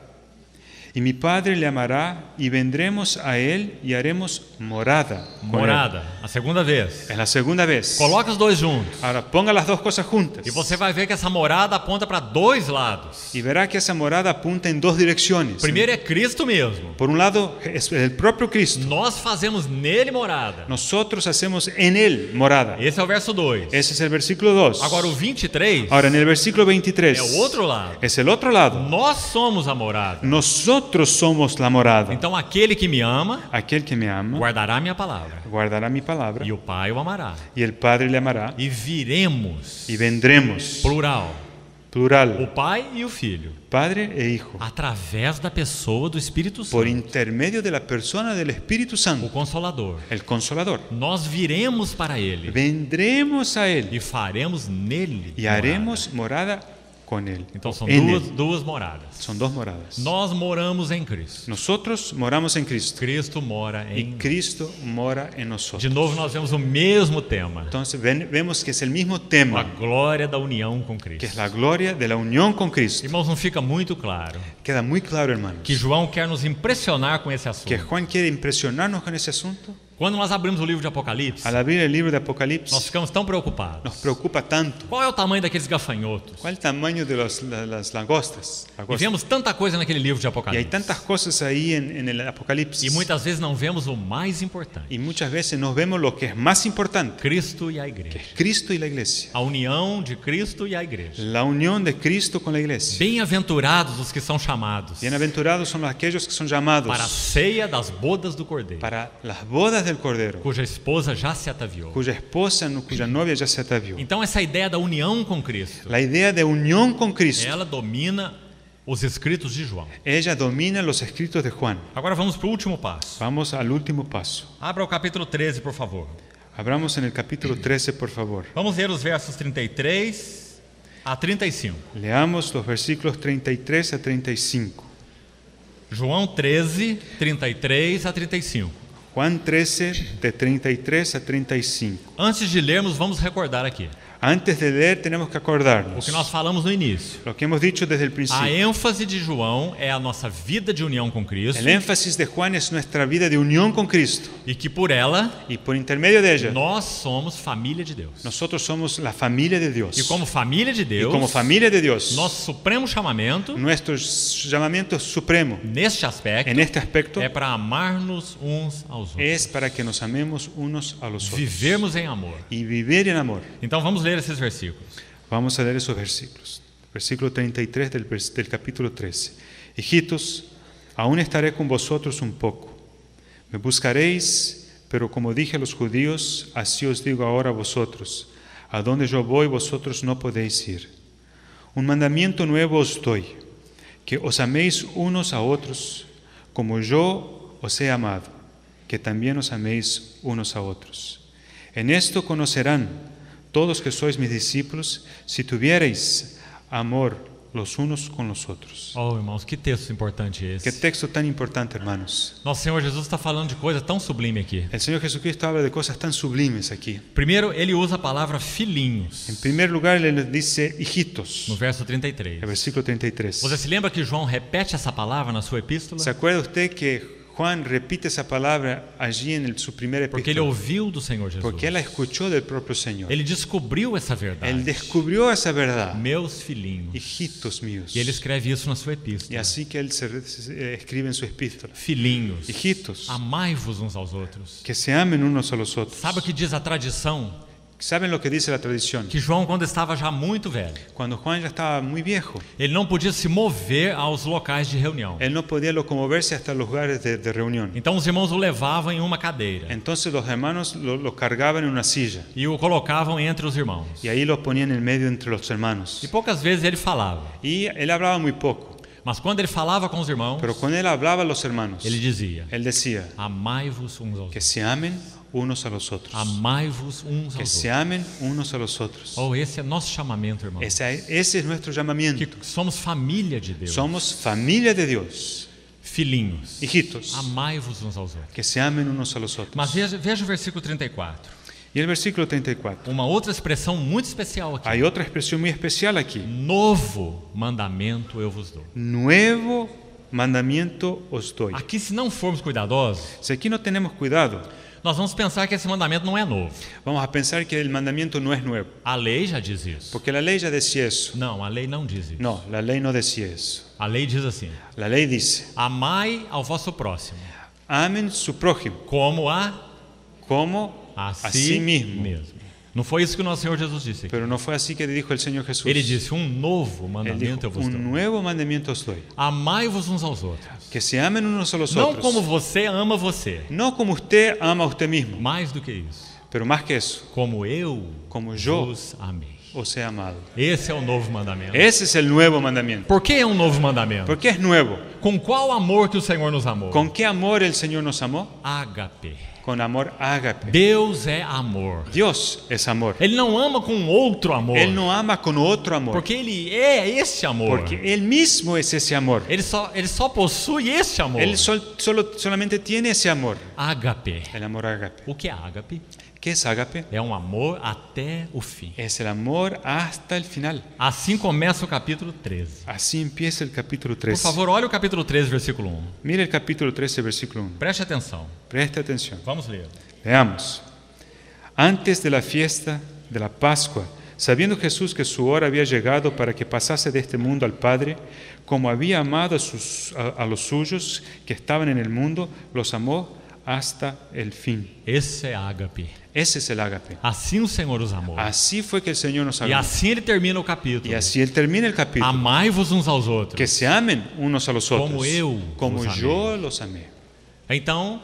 Y mi Padre le amará y vendremos a Él y haremos morada con Morada. A segunda Él. vez. Es la segunda vez. Coloca os dois juntos. Ahora ponga las dos cosas juntas. E você vai ver que essa morada aponta para dois lados. Y verá que esa morada apunta en dos direcciones. Primeiro é Cristo mesmo. Por un lado es el propio Cristo. Nós fazemos nele morada. Nosotros hacemos en Él morada. Esse é o verso 2. Ese es el versículo 2. Agora o 23 Ahora en el versículo 23 é o outro lado. es el otro lado. Nós somos a morada. Nosotros somos la morada. Então aquele que me ama Aquel que me ama guardará minha palavra. guardará mi palabra E o Pai o amará. y el Padre le amará E viremos, y vendremos, plural, o plural, Pai e o Filho, Padre e Hijo, através da pessoa do Espírito por Santo, intermedio de la persona del Espíritu o Santo, Consolador. el Consolador. Nós viremos para Ele Vendremos a Él e faremos nele y haremos morada con Él. Então são En duas, Él. duas moradas. Son dos moradas. Nós moramos em Cristo. Nosotros moramos en Cristo Cristo mora y em. Cristo mora en nosotros. De novo nós vemos o mesmo tema, Entonces vemos que es el mismo a tema, glória da união com que es Cristo. la gloria de la unión con Cristo. Irmãos, não fica muito claro Queda muy claro, hermanos, que João quer nos impressionar com esse que assunto. Juan quiere impresionarnos con ese asunto. Quando nós abrimos o livro de Apocalipse, Al abrir el libro de nós Apocalipsis, ficamos tão preocupados. nos preocupa tanto. Qual é o tamanho daqueles gafanhotos? ¿Cuál es el tamaño de las langostas? E vemos tanta coisa naquele livro de Y hay Apocalipse. tantas cosas ahí en el E Apocalipsis. muitas vezes não vemos o mais importante: Y muchas veces nos vemos lo que es más importante, Cristo e a que igreja. es Cristo y la iglesia. A união de Cristo e a igreja. La unión de Cristo con la iglesia. Bem-aventurados os que são chamados Bienaventurados son aquellos que son llamados para a ceia das bodas do Cordeiro. para las bodas bodas del Cordero, cuja esposa já se ataviou. cuya novia ya se atavió. Então essa ideia da união com Cristo, La idea de unión con Cristo, ela domina os escritos de João. ella domina los escritos de Juan. Agora vamos para o último passo. Vamos al último paso. Abra o capítulo 13, por favor. Abramos en el capítulo 13, por favor. Vamos ler os versos 33 a 35. Leamos los versículos 33 a 35. João 13, 33 a 35. Juan 13, de 33 a 35. Antes de lermos, vamos recordar aqui Antes de leer tenemos que o acordarnos que nós falamos no início. lo que hemos dicho desde el A principio. ênfase de João é a nossa vida de união com Cristo El énfasis de Juan es nuestra vida de unión con Cristo, e que por ela y por intermedio de ella nós somos família de Deus. nosotros somos la familia de Dios. E como família de Y Deus, como familia de Dios, nosso supremo chamamento nuestro llamamiento supremo neste aspecto en este aspecto é para amar-nos uns aos outros, es para que nos amemos unos a los otros vivermos em amor. y vivir en amor. Então vamos ler esses versículos. Vamos a leer esos versículos. Versículo 33 del capítulo 13. Hijitos, aún estaré con vosotros un poco. Me buscaréis, pero como dije a los judíos, así os digo ahora a vosotros. A donde yo voy, vosotros no podéis ir. Un mandamiento nuevo os doy, que os améis unos a otros, como yo os he amado, que también os améis unos a otros. En esto conocerán todos que sois mis discípulos, si tuvierais amor los unos con los otros. Oh, irmãos, que texto importante Qué esse. texto tan importante, hermanos. Nosso Senhor Jesus está falando de coisa tão sublime aqui. El Señor Jesucristo habla de cosas tan sublimes aquí. Primeiro, ele usa a palavra filhinhos, En primer lugar, Él les dice hijitos, no verso 33. el versículo 33. Você se lembra que João repete essa palavra na sua epístola? ¿Se acuerda usted que Juan repite esa palabra allí en su primera Porque ele epístola? ouviu do Senhor Jesus. Porque Él la escuchó del propio Señor. Ele descobriu essa Él verdade. descubrió esa verdad. Meus filhinhos. Hijitos míos. E ele escreve isso na sua Y epístola. así que Él escribe en su epístola. Filhinhos, Hijitos, amai-vos uns aos outros. que se amen unos a los otros. Sabe o que diz a tradição? ¿Saben lo que dice la tradición? Que João, quando estava já muito velho, Cuando Juan ya estaba muy viejo, ele não podia se mover aos locais de reunião. él no podía locomoverse hasta los lugares de reunión. Então os irmãos o levavam em uma cadeira Entonces los hermanos lo cargaban en una silla e o colocavam entre os irmãos. y ahí lo ponían en medio entre los hermanos. E poucas vezes ele falava. Y él hablaba muy poco, Mas quando ele falava com os irmãos, pero cuando él hablaba a los hermanos, ele dizia: él decía amai-vos uns aos que outros. se amen unos a los otros. Amai-vos uns Que aos se outros. amen unos a los otros. Oh, esse é nosso chamamento, irmão. Ese es nuestro Que llamamiento. somos família de Deus. Somos familia de Dios. Filhinhos. Hijitos, Amai-vos uns aos outros. que se amen unos a los otros. Mas veja o versículo 34. Y el versículo 34. Uma outra expressão muito especial aqui. Hay otra expresión muy especial aquí. Novo mandamento eu vos dou. Nuevo mandamiento os doy. Aqui, se não formos cuidadosos, Si aquí no tenemos cuidado, nós vamos pensar que esse mandamento não é novo. vamos a pensar que el mandamiento no es nuevo. A lei já diz isso. Porque la ley ya decía eso. Não, a lei não diz isso. No, la ley no decía eso. A lei diz assim: La ley dice, amai ao vosso próximo, amen su prójimo como como a a si sí mismo. mesmo. Não foi isso que o nosso Senhor Jesus disse aqui. Pero no fue así que dijo el Señor Jesús. Ele disse: novo Él mandamento eu dijo, vos un dou. nuevo mandamiento os doy. Amai-vos uns aos outros. Que se amen unos a los Não otros. como você ama você. No como usted ama a usted mismo, Mais do que isso. pero más que eso, Como eu como yo vos amei. os he amado. Esse é o novo mandamento. Ese es el nuevo mandamiento. Por que é um novo mandamento? ¿Por qué es nuevo? Com qual amor que o Senhor nos amou? ¿Con qué amor el Señor nos amó? Ágape. Con amor ágape. Deus é amor. Dios es amor. Ele não ama com outro amor. Él no ama con otro amor. Porque ele é esse amor. Porque Él mismo es ese amor. Ele só possui esse amor. Él solamente tiene ese amor. Ágape. El amor ágape. O que é ágape? ¿Qué es ágape? É um amor até o fim. Es el amor hasta el final. Assim começa o capítulo 13. Así empieza el capítulo Por 13. favor, olha o capítulo 13, versículo 1. Mire el capítulo 13, versículo 1. Preste atenção. Preste atención. Vamos ler. Veamos. Antes de la fiesta de la Pascua, sabiendo Jesús que su hora había llegado para que pasase de este mundo al Padre, como había amado a los suyos que estaban en el mundo, los amó hasta el fin. Esse é ágape. Ese es el ágape. Assim o Senhor os amou. Así fue que el Señor nos E amó. assim ele termina o capítulo. Y así Él termina el capítulo. Amai-vos uns aos outros. Que se amen unos a los otros. Como eu Como vos yo amei. los amé. Então,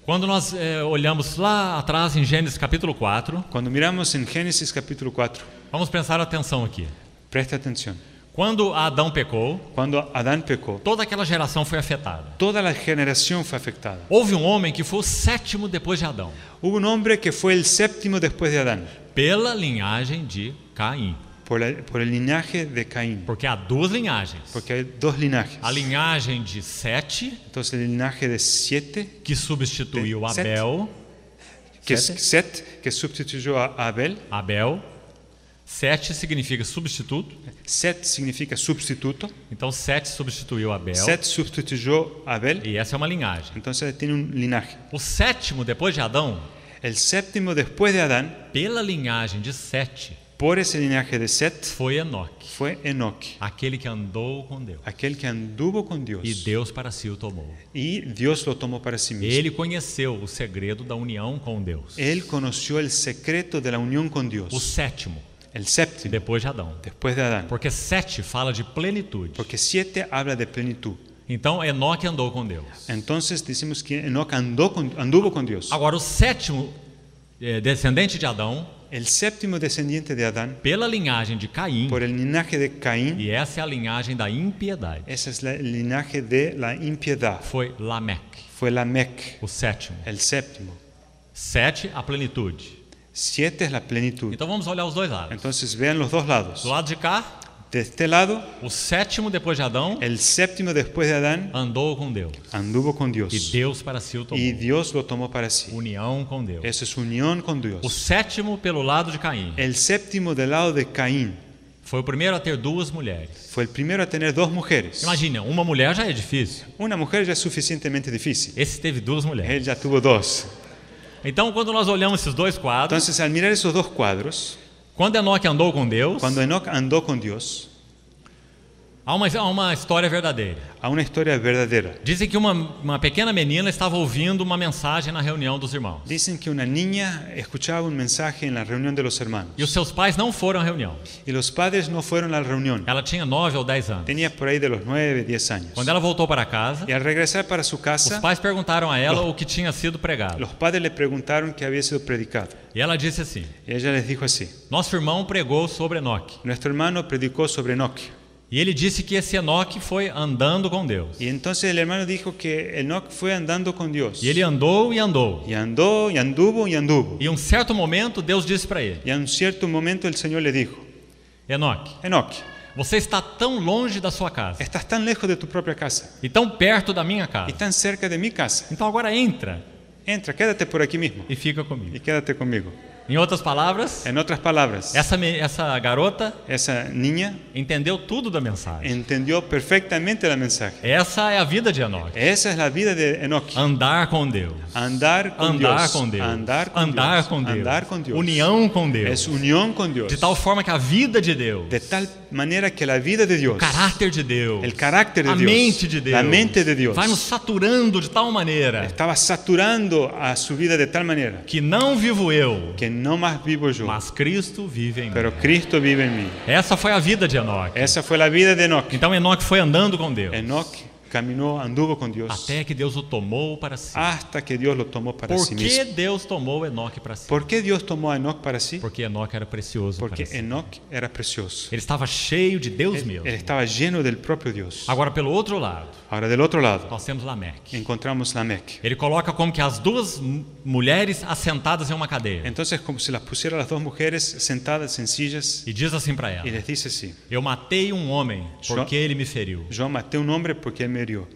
Quando nós olhamos lá atrás em Gênesis capítulo 4, Cuando miramos en Génesis capítulo 4, vamos prestar atenção aqui. presta atención. Quando Adão pecou, Cuando Adán pecó, toda aquela geração foi afetada. toda la generación fue afectada. Houve um homem que foi o sétimo depois de Adão, Hubo un hombre que fue el séptimo después de Adán, pela linhagem de Caim. por el linaje de Caín, Porque há duas linhagens. porque hay dos linajes. A linhagem de Sete, Entonces el linaje de Siete, que substituiu Set. Abel. que es Sete. Set, que sustituyó a Abel. Abel. Sete significa substituto. Set significa sustituto. Então Sete substituiu Abel. Set sustituyó a Abel. E essa é uma linhagem. Entonces tiene un linaje. O sétimo depois de Adão, El séptimo después de Adán, pela linhagem de Sete, por ese linaje de Set, foi Enoque, fue Enoc, aquele que andou com Deus. aquel que anduvo con E Dios. Deus para si o tomou. Y Dios lo tomó para sí mismo. Ele conheceu o segredo da união com Deus. Él conoció el secreto de la unión con O Dios. sétimo, El séptimo, depois de Adão. después de Adán. Porque Sete fala de plenitude. Porque Siete habla de plenitud. Então Enoque andou com Deus. Entonces decimos que Enoc anduvo con Dios. Agora, o sétimo descendente de Adão, El séptimo descendiente de Adán, pela linhagem de Caim, por el linaje de Caín, e essa é a linhagem da impiedade, ese es el linaje de la impiedad. foi Lameque, Fue Lamec, o sétimo. el séptimo. Sete, a plenitude. Siete es la plenitud. Então vamos olhar os dois lados. Entonces vean los dos lados. Do lado de cá, De este lado, o sétimo depois de Adão el séptimo después de Adán andou com Deus. anduvo con E Dios. Deus para si o Y tomou. Dios lo tomó para sí. União com Deus. Eso es unión con O Dios. sétimo pelo lado de Caim. El séptimo del lado de Caín Foi o primeiro a ter duas mulheres. fue el primero a tener dos mujeres. Imagina, uma mulher já é difícil. Una mujer ya es suficientemente difícil. Esse teve duas mulheres. Él ya tuvo dos. Então, quando nós olhamos esses dois quadros, Entonces, al mirar esos dos cuadros, quando Enoque andou com Deus, cuando Enoc andó con Dios, há uma história verdadeira. a una historia verdadera. Dizem que uma pequena menina estava ouvindo uma mensagem na reunião dos irmãos. Dicen que una niña escuchaba un mensaje en la reunión de los hermanos. E os seus pais não foram à reunião. Y los padres no fueron a la reunión. Ela tinha 9 ou 10 anos. Tenía por ahí de los 9, 10 años. Quando ela voltou para casa, Y al regresar para su os casa, pais perguntaram a ela o que tinha sido pregado. los padres le preguntaron qué había sido predicado. E ela disse assim: Y ella les dijo así: nosso irmão pregou sobre Enoque. nuestro hermano predicó sobre Enoc. E ele disse que esse Enoque foi andando com Deus. Y entonces el hermano dijo que Enoc fue andando con Dios. E ele andou e andou. Y andó, y anduvo, y anduvo. E um certo momento Deus disse para ele: Y a un cierto momento el Señor le dijo: Enoque, Enoc, você está tão longe da sua casa estás tan lejos de tu propia casa e tão perto da minha y casa. tan cerca de mi casa. Então agora entra Entra, quédate por aquí mismo e fica y comigo. quédate conmigo. Em outras palavras, En otras palabras, essa garota esa niña entendeu tudo da mensagem. entendió perfectamente el mensaje. Essa é a vida de Enoque. Esa es la vida de Enoc. Andar com Deus. Andar con Andar Dios. com Deus. Andar con Andar Dios. com Deus. Andar con Dios. União com Deus. Es unión con Dios. De tal forma que a vida de Deus, De tal manera que la vida de Dios, o caráter de Deus, el carácter de a Dios, mente de Deus, la mente de Dios, vai nos saturando de tal maneira estaba saturando a su vida de tal manera que não vivo eu, que no más vivo yo, mas Cristo vive em pero mim. Cristo vive en mí. Essa foi a vida de Enoque. Esa fue la vida de Enoc. Então Enoque foi andando com Deus Enoc caminó, anduvo con Dios até que Deus o tomou para si. hasta que Dios lo tomó para Por sí que mismo. Deus tomou Enoque para si? ¿Por qué Dios tomó a Enoc para sí? Porque Enoque era precioso Porque para si. Enoc era precioso. Ele estava cheio de Deus mesmo. Él estaba lleno del propio Dios. Agora, pelo outro lado, Ahora del otro lado nós temos Lameque. encontramos Lamec. Ele coloca como que as duas mulheres assentadas em uma cadeira. Entonces como si las pusiera las dos mujeres sentadas en sillas E diz assim para y ela: les dice así: eu matei um homem porque ele me feriu. yo maté un hombre porque él me hirió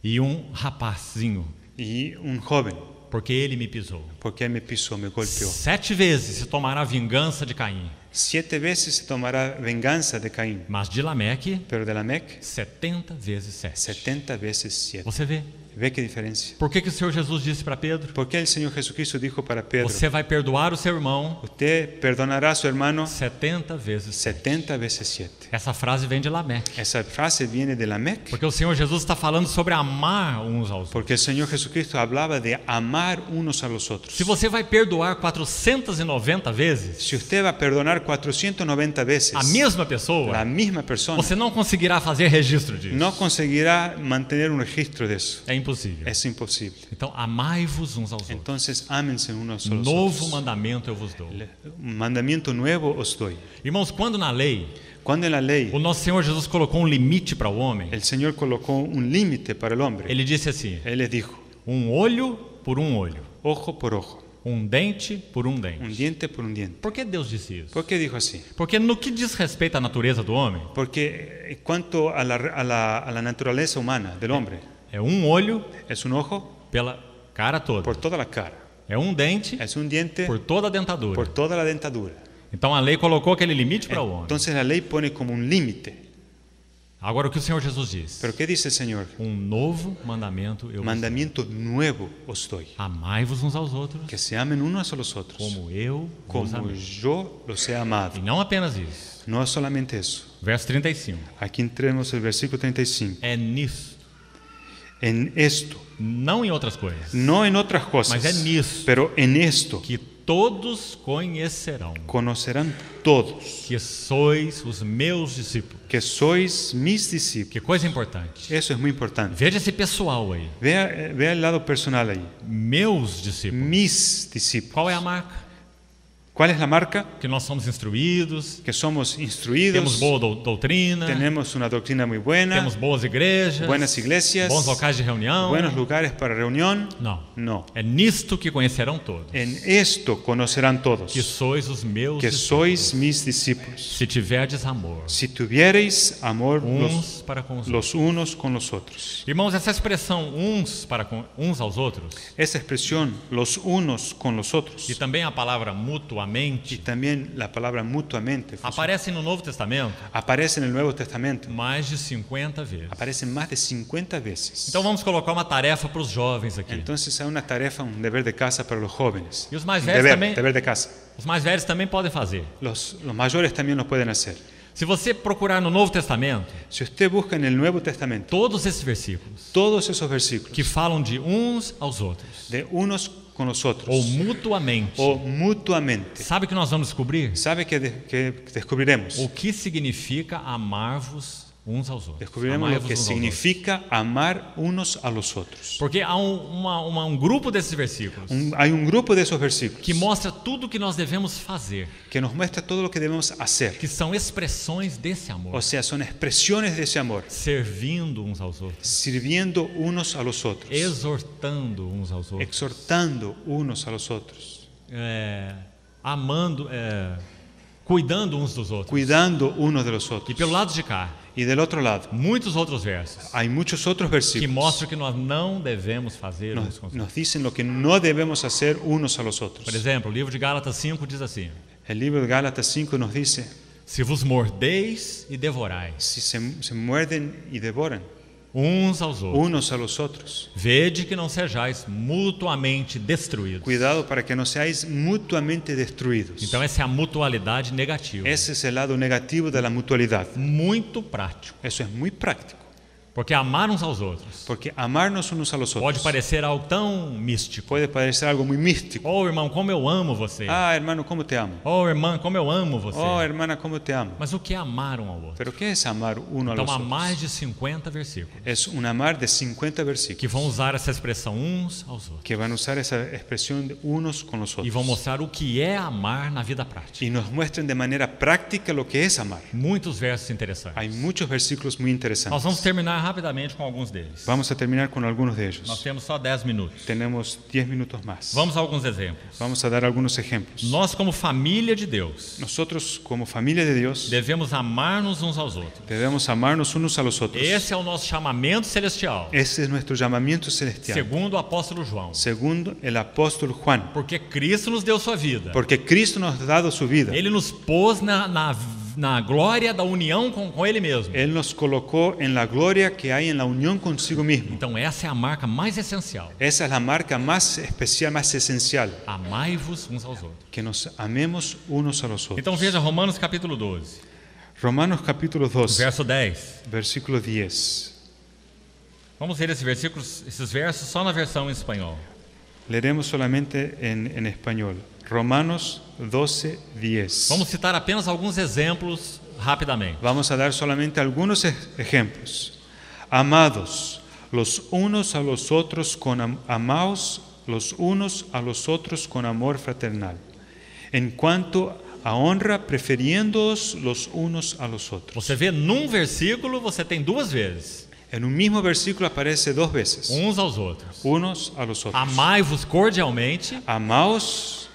E um rapazinho y un joven porque ele me pisou. porque él me pisó, me golpeó. 7 vezes se tomará a vingança de Caim. 7 veces se tomará venganza de Caín, Mas de Lameque, pero de Lamec 70 vezes 7. 70 veces 7. Você vê? ¿Ve qué diferencia? Por que o Senhor Jesus disse para Pedro? ¿Por qué el Señor Jesucristo dijo para Pedro: Você vai perdoar o seu irmão usted perdonará a su hermano 70 vezes 7. 70 veces 7? Essa frase vem de Lameque. Esa frase viene de Lamec Porque o Senhor Jesus está falando sobre amar uns aos outros. porque el Señor Jesucristo hablaba de amar unos a los otros. Se você vai perdoar 490 vezes Si usted va a perdonar 490 veces a mesma pessoa, la misma persona, você não conseguirá fazer registro disso. no conseguirá mantener un registro de eso. É impossível. impossível. es imposible. Então, amai-vos uns aos outros. Entonces, ámense unos a los Novo otros. mandamento eu vos dou. Un mandamiento nuevo os doy. Irmãos, quando na lei, Cuando en la ley o nosso Senhor Jesus colocou um limite para o homem, el Señor colocó un límite para el hombre, ele disse assim: Él les dijo, olho por olho, ojo por ojo, dente por un dente. diente por un diente. Por que Deus disse isso? ¿Por qué dijo así? Porque no que diz respeito à natureza do homem, Porque en cuanto a la naturaleza humana del hombre, é olho es un ojo pela cara toda, por toda la cara, é dente es un diente por toda a dentadura. por toda la dentadura. Então a lei colocou aquele limite para o homem. Entonces la ley pone como un límite. Agora o que o Senhor Jesus diz? Pero ¿qué dice el Señor? Novo mandamento eu vos dou. Mandamiento nuevo os doy. Amai-vos uns aos outros, Que se amen unos a los otros, como eu vos como amei. yo los he amado. E não apenas isso. No es solamente eso. Verso 35. Aquí tenemos el versículo 35. É nisso, En esto, não em outras coisas, no en otras cosas, mas é nisso pero en esto que todos conhecerão conocerán todos que sois os meus discípulos. que sois mis discípulos. Que coisa importante. Eso es muy importante. Veja esse pessoal aí. Vea el lado personal ahí. Meus discípulos. Mis discípulos. Qual é a marca? ¿Cuál es la marca? Que nós somos instruídos, Que somos temos instruidos, boa doutrina, tenemos una doctrina muy buena, temos boas igrejas, buenas iglesias, bons locais de reunião. buenos lugares para reunión. Não. No. É nisto que conhecerão todos. En esto conocerán todos Que sois os meus que discípulos. sois mis discípulos. Se tiverdes amor Si tuviereis amor uns para com os outros. los unos con los otros. Irmãos, essa expressão uns aos outros, Esa expresión, los unos con los otros, e também a palavra y mutuamente, también la palabra mutuamente, aparece no Novo Testamento aparece en el Nuevo Testamento. mais de 50 vezes. Aparecen más de 50 veces. Então vamos colocar uma tarefa para os jovens aqui. Entonces hay una tarefa, un deber de casa para los jóvenes. E os mais velhos também, Deber de casa. os mais velhos também podem fazer. Los mayores también lo pueden hacer. Se você procurar no Novo Testamento, Si usted busca en el Nuevo Testamento todos esses versículos todos esos versículos que falam de uns aos outros, de unos con los otros ou mutuamente, o mutuamente, sabe o que nós vamos descobrir? ¿sabe que descubriremos? O que significa amar-vos uns aos outros. Descubriremos lo Amai-vos que uns aos outros. significa amar unos a los otros. Porque há um grupo desses versículos Hay un grupo de esos versículos que mostra tudo o que nós devemos fazer, que nos muestra todo lo que debemos hacer. que são expressões desse amor, O sea, son expresiones de ese amor, servindo uns aos outros, sirviendo unos a los otros, exortando uns aos outros, exhortando unos a los otros, amando, cuidando uns dos outros. cuidando unos de los E otros. pelo lado de cá, Y del otro lado, muitos outros versos hay muchos otros que versículos mostram que nós não devemos fazer uns com os outros. nos dicen lo que no debemos hacer unos a los otros. Por exemplo, o livro de Gálatas 5 diz assim: El libro de Gálatas 5 nos dice, se vos mordeis e devorais si se muerden y devoran uns aos outros, unos a los otros, vede que não sejais mutuamente destruídos. cuidado para que no seáis mutuamente destruidos. Então essa é a mutualidade negativa. Ese es el lado negativo de la mutualidad. Muito prático. Eso es muy práctico, Porque amar uns aos outros porque amarnos unos a los pode otros parecer algo tão místico. puede parecer algo muy místico. Oh, irmão, como eu amo você. Ah, hermano, ¿cómo te amo? Oh, irmã, como eu amo você. Oh, hermana, ¿cómo te amo? Mas o que é amar um ao outro? Pero ¿qué es amar uno a Então los há mais otros? de 50 versículos Es un amar de 50 que versículos vão usar essa expressão uns aos outros que van a usar esa expresión de unos con los e vão otros mostrar o que é amar na vida prática. y nos muestran de manera práctica lo que es amar. Muitos versos interessantes. Hay muchos versículos muy Nós interesantes. vamos terminar rapidamente com alguns deles. Vamos a terminar con algunos de Nós ellos. temos só 10 minutos. Tenemos 10 minutos más. Vamos a alguns exemplos. Vamos a dar algunos ejemplos. Nós, como família de Deus, Nosotros, como familia de Dios, devemos amar-nos uns aos outros. debemos amarnos unos a los otros. Esse é o nosso chamamento celestial, Ese es nuestro llamamiento celestial, segundo o apóstolo João. segundo el apóstol Juan. Porque Cristo nos deu sua vida. Porque Cristo nos ha dado su vida. Ele nos pôs na glória da união com Ele mesmo. Él nos colocó en la gloria que hay en la unión consigo mismo. Então essa é a marca mais essencial. Esa es la marca más especial, más esencial, Amai-vos uns aos outros. que nos amemos unos a los otros. Então veja Romanos capítulo 12, Romanos capítulo 2, verso 10. versículo 10. Vamos ver esses versos só na versão em espanhol. Leeremos solamente en español. Romanos 12, 10. Vamos citar apenas alguns exemplos rapidamente. Vamos a dar solamente algunos ejemplos. Amados, los unos a los otros amaos los unos a los otros con amor fraternal. En cuanto a honra, preferiendo-os los unos a los otros. Você vê num versículo, você tem duas vezes. En un mismo versículo aparece dos veces. Uns aos outros. Unos a los otros. Amai-vos cordialmente. Amaos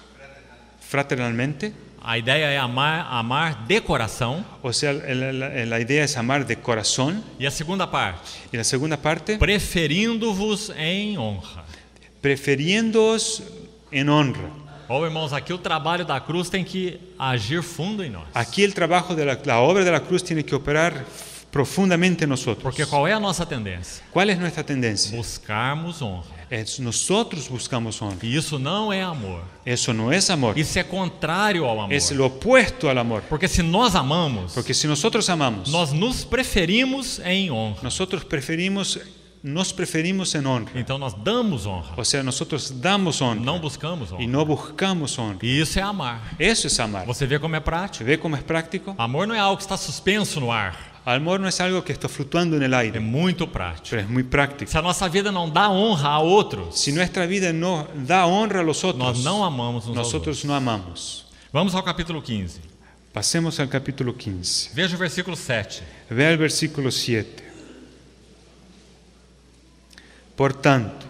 fraternalmente. A ideia é amar de coração. O sea, la idea es amar de corazón. E a segunda parte. Y la segunda parte. Preferindo-vos em honra. Preferiendo-os en honra. Ó, irmãos, aqui o trabalho da cruz tem que agir fundo em nós. Aquí el trabajo de la obra de la cruz tiene que operar profundamente en nosotros. Porque qual é a nossa tendência? ¿Cuál es nuestra tendencia? Buscarmos honra. Nosotros buscamos honra. E isso não é amor. Eso no es amor. Isso é contrário ao amor. Es lo opuesto al amor. Porque se nós amamos, Porque si nosotros amamos, nós nos preferimos em honra. nos preferimos en honra. Então nós damos honra. O sea, nosotros damos honra. Não buscamos honra. Y no buscamos honra. E isso é amar. Eso es amar. Você vê como é prático? ¿Ve cómo es práctico? Amor não é algo que está suspenso no ar. Amor no es algo que está fluctuando en el É aire, muito prático. pero es muy práctico. Se a nossa vida não dá honra a outros, Si nuestra vida no da honra a los nós otros, não amamos uns aos outros. nosotros no amamos. Vamos ao capítulo 15. Pasemos al capítulo 15. Veja o versículo 7. Vea el versículo 7. Por tanto,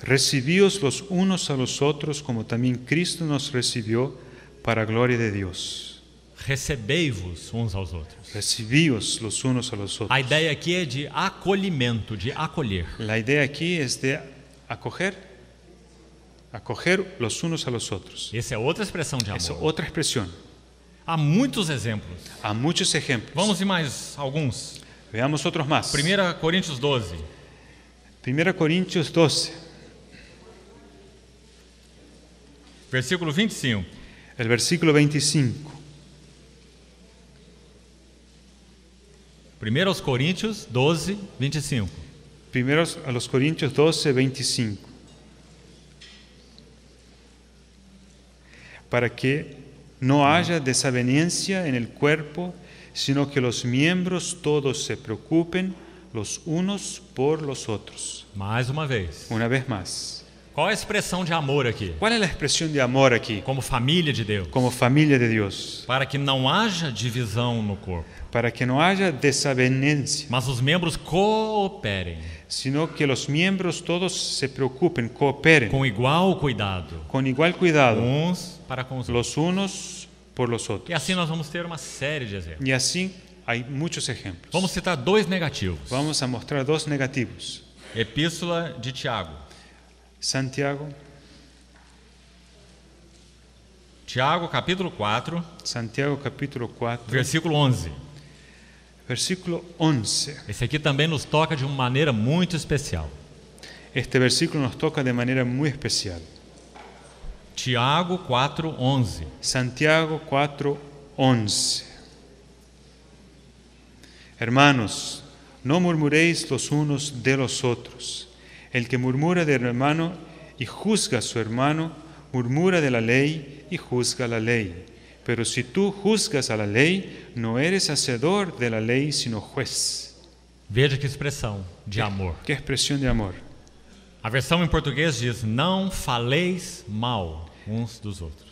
recibíos los unos a los otros como también Cristo nos recibió para gloria de Dios. Recebei-vos uns aos outros. Recibíos los unos a los otros. A ideia aqui é de acolhimento, de acolher. La idea aquí es de acoger los unos a los otros. Essa é outra expressão de Es amor. otra expresión. Há muitos exemplos. Há muchos ejemplos. Vamos em mais alguns. Veamos otros más. 1 Coríntios 12. 1 Corintios 12, Versículo 25. el versículo 25. 1 Coríntios 12, 25. Primeros a los Corintios 12, 25. Para que no haya desavenencia en el cuerpo, sino que los miembros todos se preocupen los unos por los otros. Mais uma vez. Una vez más. Qual é a expressão de amor aqui? ¿Cuál es la expresión de amor aquí? Como família de Deus. Como familia de Dios. Para que não haja divisão no corpo, Para que no haya desavenencia, mas os membros cooperem sino que los miembros todos se preocupen, cooperen com igual cuidado, con igual cuidado uns para com os outros. los unos por los E otros. assim nós vamos ter uma série de exemplos. Y así hay muchos ejemplos. Vamos citar dois negativos. Vamos a mostrar dos negativos. Epístola de Tiago. Santiago, Tiago, capítulo 4, Santiago capítulo 4, versículo 11. versículo 11. Esse aqui também nos toca de uma maneira muito especial. Este versículo nos toca de manera muy especial. Tiago 4, 11. Santiago 4, 11. Hermanos, no murmuréis los unos de los otros. El que murmura del hermano y juzga a su hermano, murmura de la ley y juzga la ley. Pero si tú juzgas a la ley, no eres hacedor de la ley, sino juez. Veja que expressão de amor. ¿Qué expresión de amor? A versão em português diz: não faleis mal uns dos outros.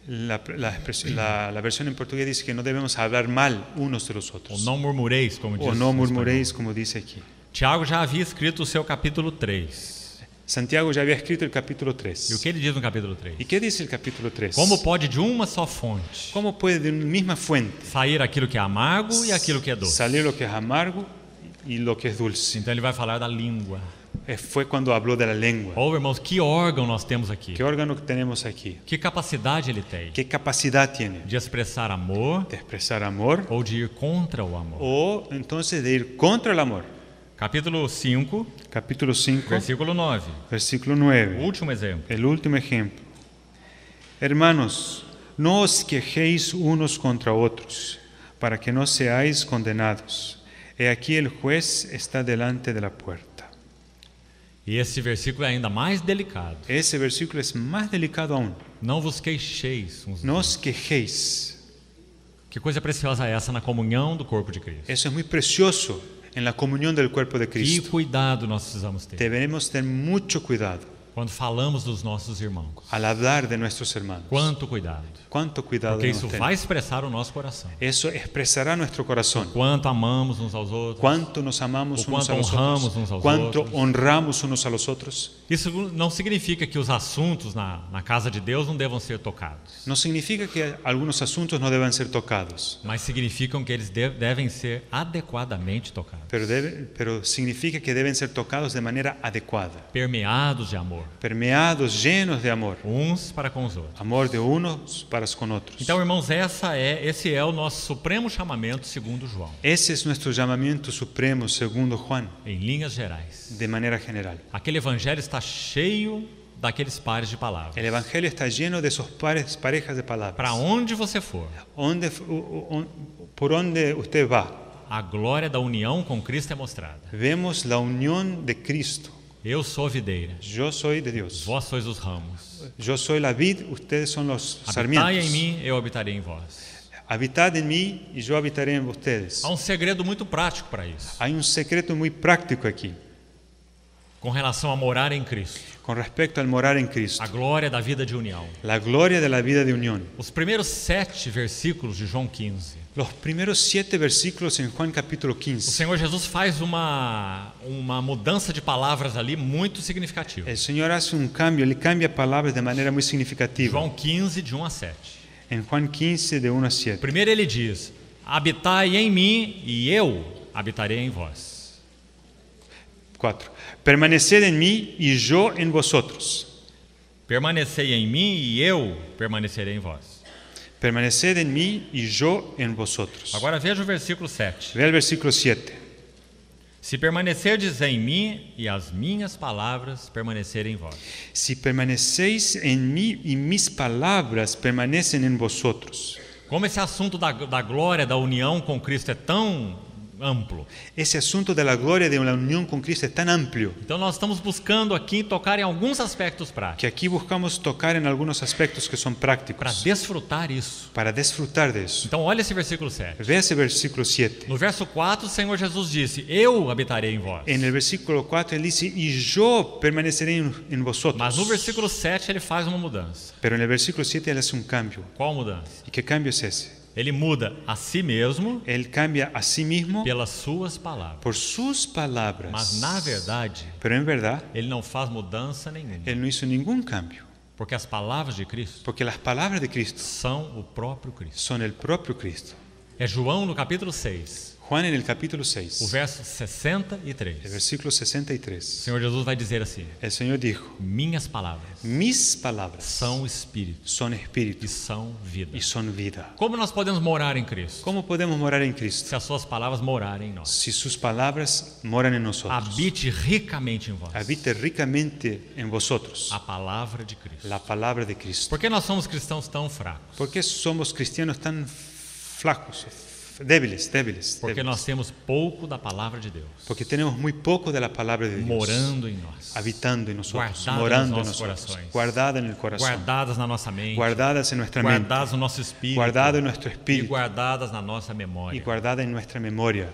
La versión en portugués dice que no debemos hablar mal unos de los Ou otros. não murmureis, como diz O no no murmuréis, como dice aquí. espanhol. Tiago já havia escrito o seu capítulo 3. Santiago ya había escrito el capítulo E o 3. que ele diz no capítulo 3? ¿Y qué dice el capítulo 3? Como pode de uma só fonte ¿Cómo puede de una misma fuente sair aquilo que é amargo e aquilo que é doce? salir lo que es amargo y lo que es dulce? Então ele vai falar da língua. Fue cuando habló de la lengua. Ou, irmãos, que órgão nós temos aqui? ¿Qué órgano que tenemos aquí? Que capacidade ele tem ¿Qué capacidad tiene? de expressar amor De expresar amor ou de ir contra o amor? o entonces de ir contra el amor. Capítulo 5, Capítulo 5, versículo 9. versículo O 9. último exemplo. El último ejemplo. Hermanos, no os quejéis unos contra otros, para que no seáis condenados. He aquí el juez está delante de la puerta. E esse versículo é ainda mais delicado. Ese versículo es más delicado aún. Não vos queixeis uns dos No outros. os quejéis. Que coisa preciosa é essa na comunhão do corpo de Cristo. Eso es muy precioso en la comunión del cuerpo de Que Cristo. cuidado nós precisamos ter Debemos tener mucho cuidado quando falamos dos nossos irmãos. al hablar de nuestros hermanos. Quanto cuidado. Cuánto cuidado Porque isso debemos vai tener. expressar o nosso coração. Eso expresará nuestro corazón. Quanto amamos uns aos outros. Cuánto nos amamos O unos a cuánto los honramos otros. uns aos Cuánto outros. honramos unos a los otros. Isso não significa que os assuntos na casa de Deus não devam ser tocados. No significa que algunos asuntos no deben ser tocados, Mas significam que eles devem ser adequadamente tocados. pero significa que deben ser tocados de manera adecuada, Permeados de amor. permeados, llenos de amor, Uns para com os outros. amor de unos para con otros. Então, irmãos, esse é o nosso supremo chamamento segundo João, Ese es nuestro llamamiento supremo segundo Juan, em linhas gerais. de manera general. Aquele evangelho está cheio daqueles pares de palavras. El Evangelio está lleno de esos parejas de palabras. Para onde você for, Por donde usted va, a glória da união com Cristo é mostrada. vemos la unión de Cristo. Eu sou a videira, Yo soy de Dios. vós sois os ramos. Yo soy la vid, ustedes son los Habitai sarmientos. em mim, eu habitarei em vós. Habitad en mí y yo habitaré en ustedes. Há segredo muito prático para isso, Hay un secreto muy práctico aquí com relação a morar em Cristo, con respecto al morar en Cristo. a glória da vida de união. La gloria de la vida de unión. Os primeiros 7 versículos de João 15, Los primeros 7 versículos en Juan capítulo o 15. Senhor Jesus faz uma mudança de palavras ali muito significativa. El Señor hace un cambio, Él cambia palabras de manera muy significativa. João 15, de 1 a 7. En Juan 15, de 1 a 7. Primeiro ele diz: habitai em mim e eu habitarei em vós. 4. Permaneced en mí y yo en vosotros. Permanecei em mim e eu permanecerei em vós. Permaneced en mí y yo en vosotros. Agora veja o versículo 7. Ve el versículo 7. Se permanecerdes em mim e as minhas palavras permanecerem em vós. Si permanecéis en mí y mis palabras permanecen en vosotros. Como esse assunto da glória, da união com Cristo é tão amplo, Ese asunto de la gloria de la unión con Cristo es tan amplio então nós estamos buscando aqui tocar em alguns aspectos práticos que aquí buscamos tocar en algunos aspectos que son para prácticos desfrutar isso. para disfrutar de eso. Então olha esse versículo 7. Ve ese versículo 7. No verso 4, o Senhor Jesus disse: eu habitarei em vós. En el versículo 4 él dice, y yo permaneceré en vosotros. Mas no versículo 7 ele faz uma mudança. Pero en el versículo 7 él hace un cambio. Qual mudança? ¿Y qué cambio es ese? Ele muda a si mesmo Él cambia a sí mismo pelas suas palavras. por sus palabras. Mas na verdade, Pero en verdad, ele não faz mudança nenhuma, él no hizo ningún cambio. porque as palavras de Cristo Porque las palabras de Cristo são o próprio Cristo. son el propio Cristo. É João no capítulo 6, Juan en el capítulo o 6, verso el 63. versículo O 63. Senhor Jesus vai dizer assim: El Señor dijo, minhas palavras mis palabras são espírito son e espíritu são vida. y son vida. Como nós podemos morar em Cristo? ¿Cómo podemos morar en Cristo? Se as suas palavras morarem em nós. Si sus palabras moran en nosotros. Habite ricamente em vós Habite ricamente en vosotros a palavra de Cristo. la palabra de Cristo. Por que nós somos cristãos tão fracos? ¿Por qué somos cristianos tan flacos, débiles? Porque nós temos pouco da palavra de Deus Porque tenemos muy poco de la palabra de Dios morando em nós, habitando en nosotros, Guardada morando en nos nossos nosotros, corações. guardada en el corazón, guardadas na nossa mente, guardadas en nuestra mente, guardadas no nosso espírito guardado en nuestro e espíritu guardadas na nossa y memória. guardada en nuestra memoria,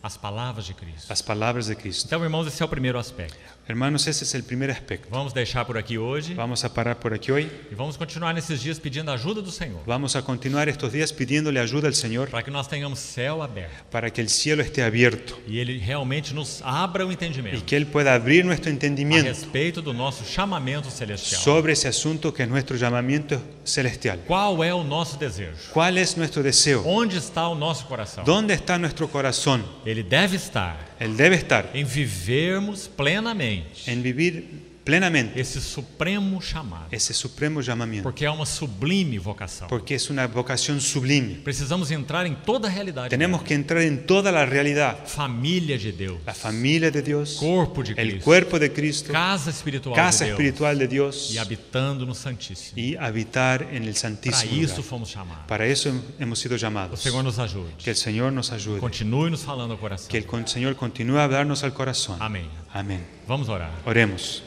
As palavras de Cristo. las palabras de Cristo. Então, irmãos, esse é o primeiro aspecto. Hermanos, ese es el primer aspecto. Vamos deixar por aqui hoje Vamos a parar por aquí hoy. e vamos continuar nesses dias pedindo a ajuda do Senhor, Vamos a continuar estos días pidiéndole ayuda al Señor para que nós tenhamos céu aberto para que el cielo esté abierto e Ele realmente nos abra o y entendimento que Él pueda abrir nuestro a entendimiento respeito do nosso chamamento celestial. sobre ese asunto que es nuestro llamamiento celestial. Qual é o nosso desejo? ¿Cuál es nuestro deseo? Onde está o nosso coração? ¿Dónde está nuestro corazón? Ele deve estar Él debe estar em vivermos plenamente en vivir plenamente esse supremo chamado, ese supremo llamamiento, porque é uma sublime vocação. porque es una vocación sublime. Precisamos entrar em toda a realidade. Tenemos que entrar en toda la realidad. Família de Deus, La familia de Dios, corpo de el Cristo, cuerpo de Cristo, casa espiritual casa de Deus espiritual de Dios e habitando no Santíssimo. y habitar en el Para Santísimo isso lugar. fomos chamados. Para eso hemos sido O llamados. Senhor nos ajude. Que el Señor nos ayude. Continue nos falando ao coração. Que el Señor continúe a hablarnos al corazón. Amém. Amén. Vamos orar. Oremos.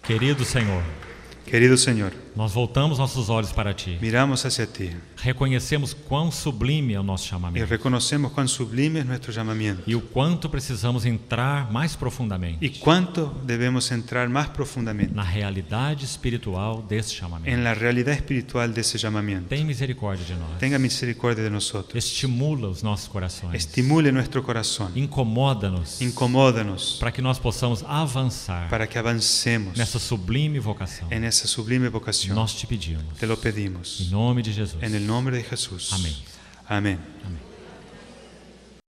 Querido Senhor, Querido Señor, Nós voltamos nossos olhos para Ti. miramos hacia ti Reconhecemos quão sublime é o nosso y chamamento reconocemos cuán sublime es nuestro llamamiento e o quanto precisamos entrar mais profundamente y cuánto debemos entrar más profundamente na realidade espiritual desse en chamamento. la realidad espiritual de ese llamamiento. Tem misericórdia de nós. Tenga misericordia de nosotros. Estimula os nossos corações. Estimule nuestro corazón. Incomoda-nos Incomódanos para que nós possamos avançar para que avancemos nessa sublime vocação. en esa sublime vocación. Nós te pedimos. Te lo Em pedimos. nome de Jesus. En el nombre de Jesús. Amém. Amén. Amém.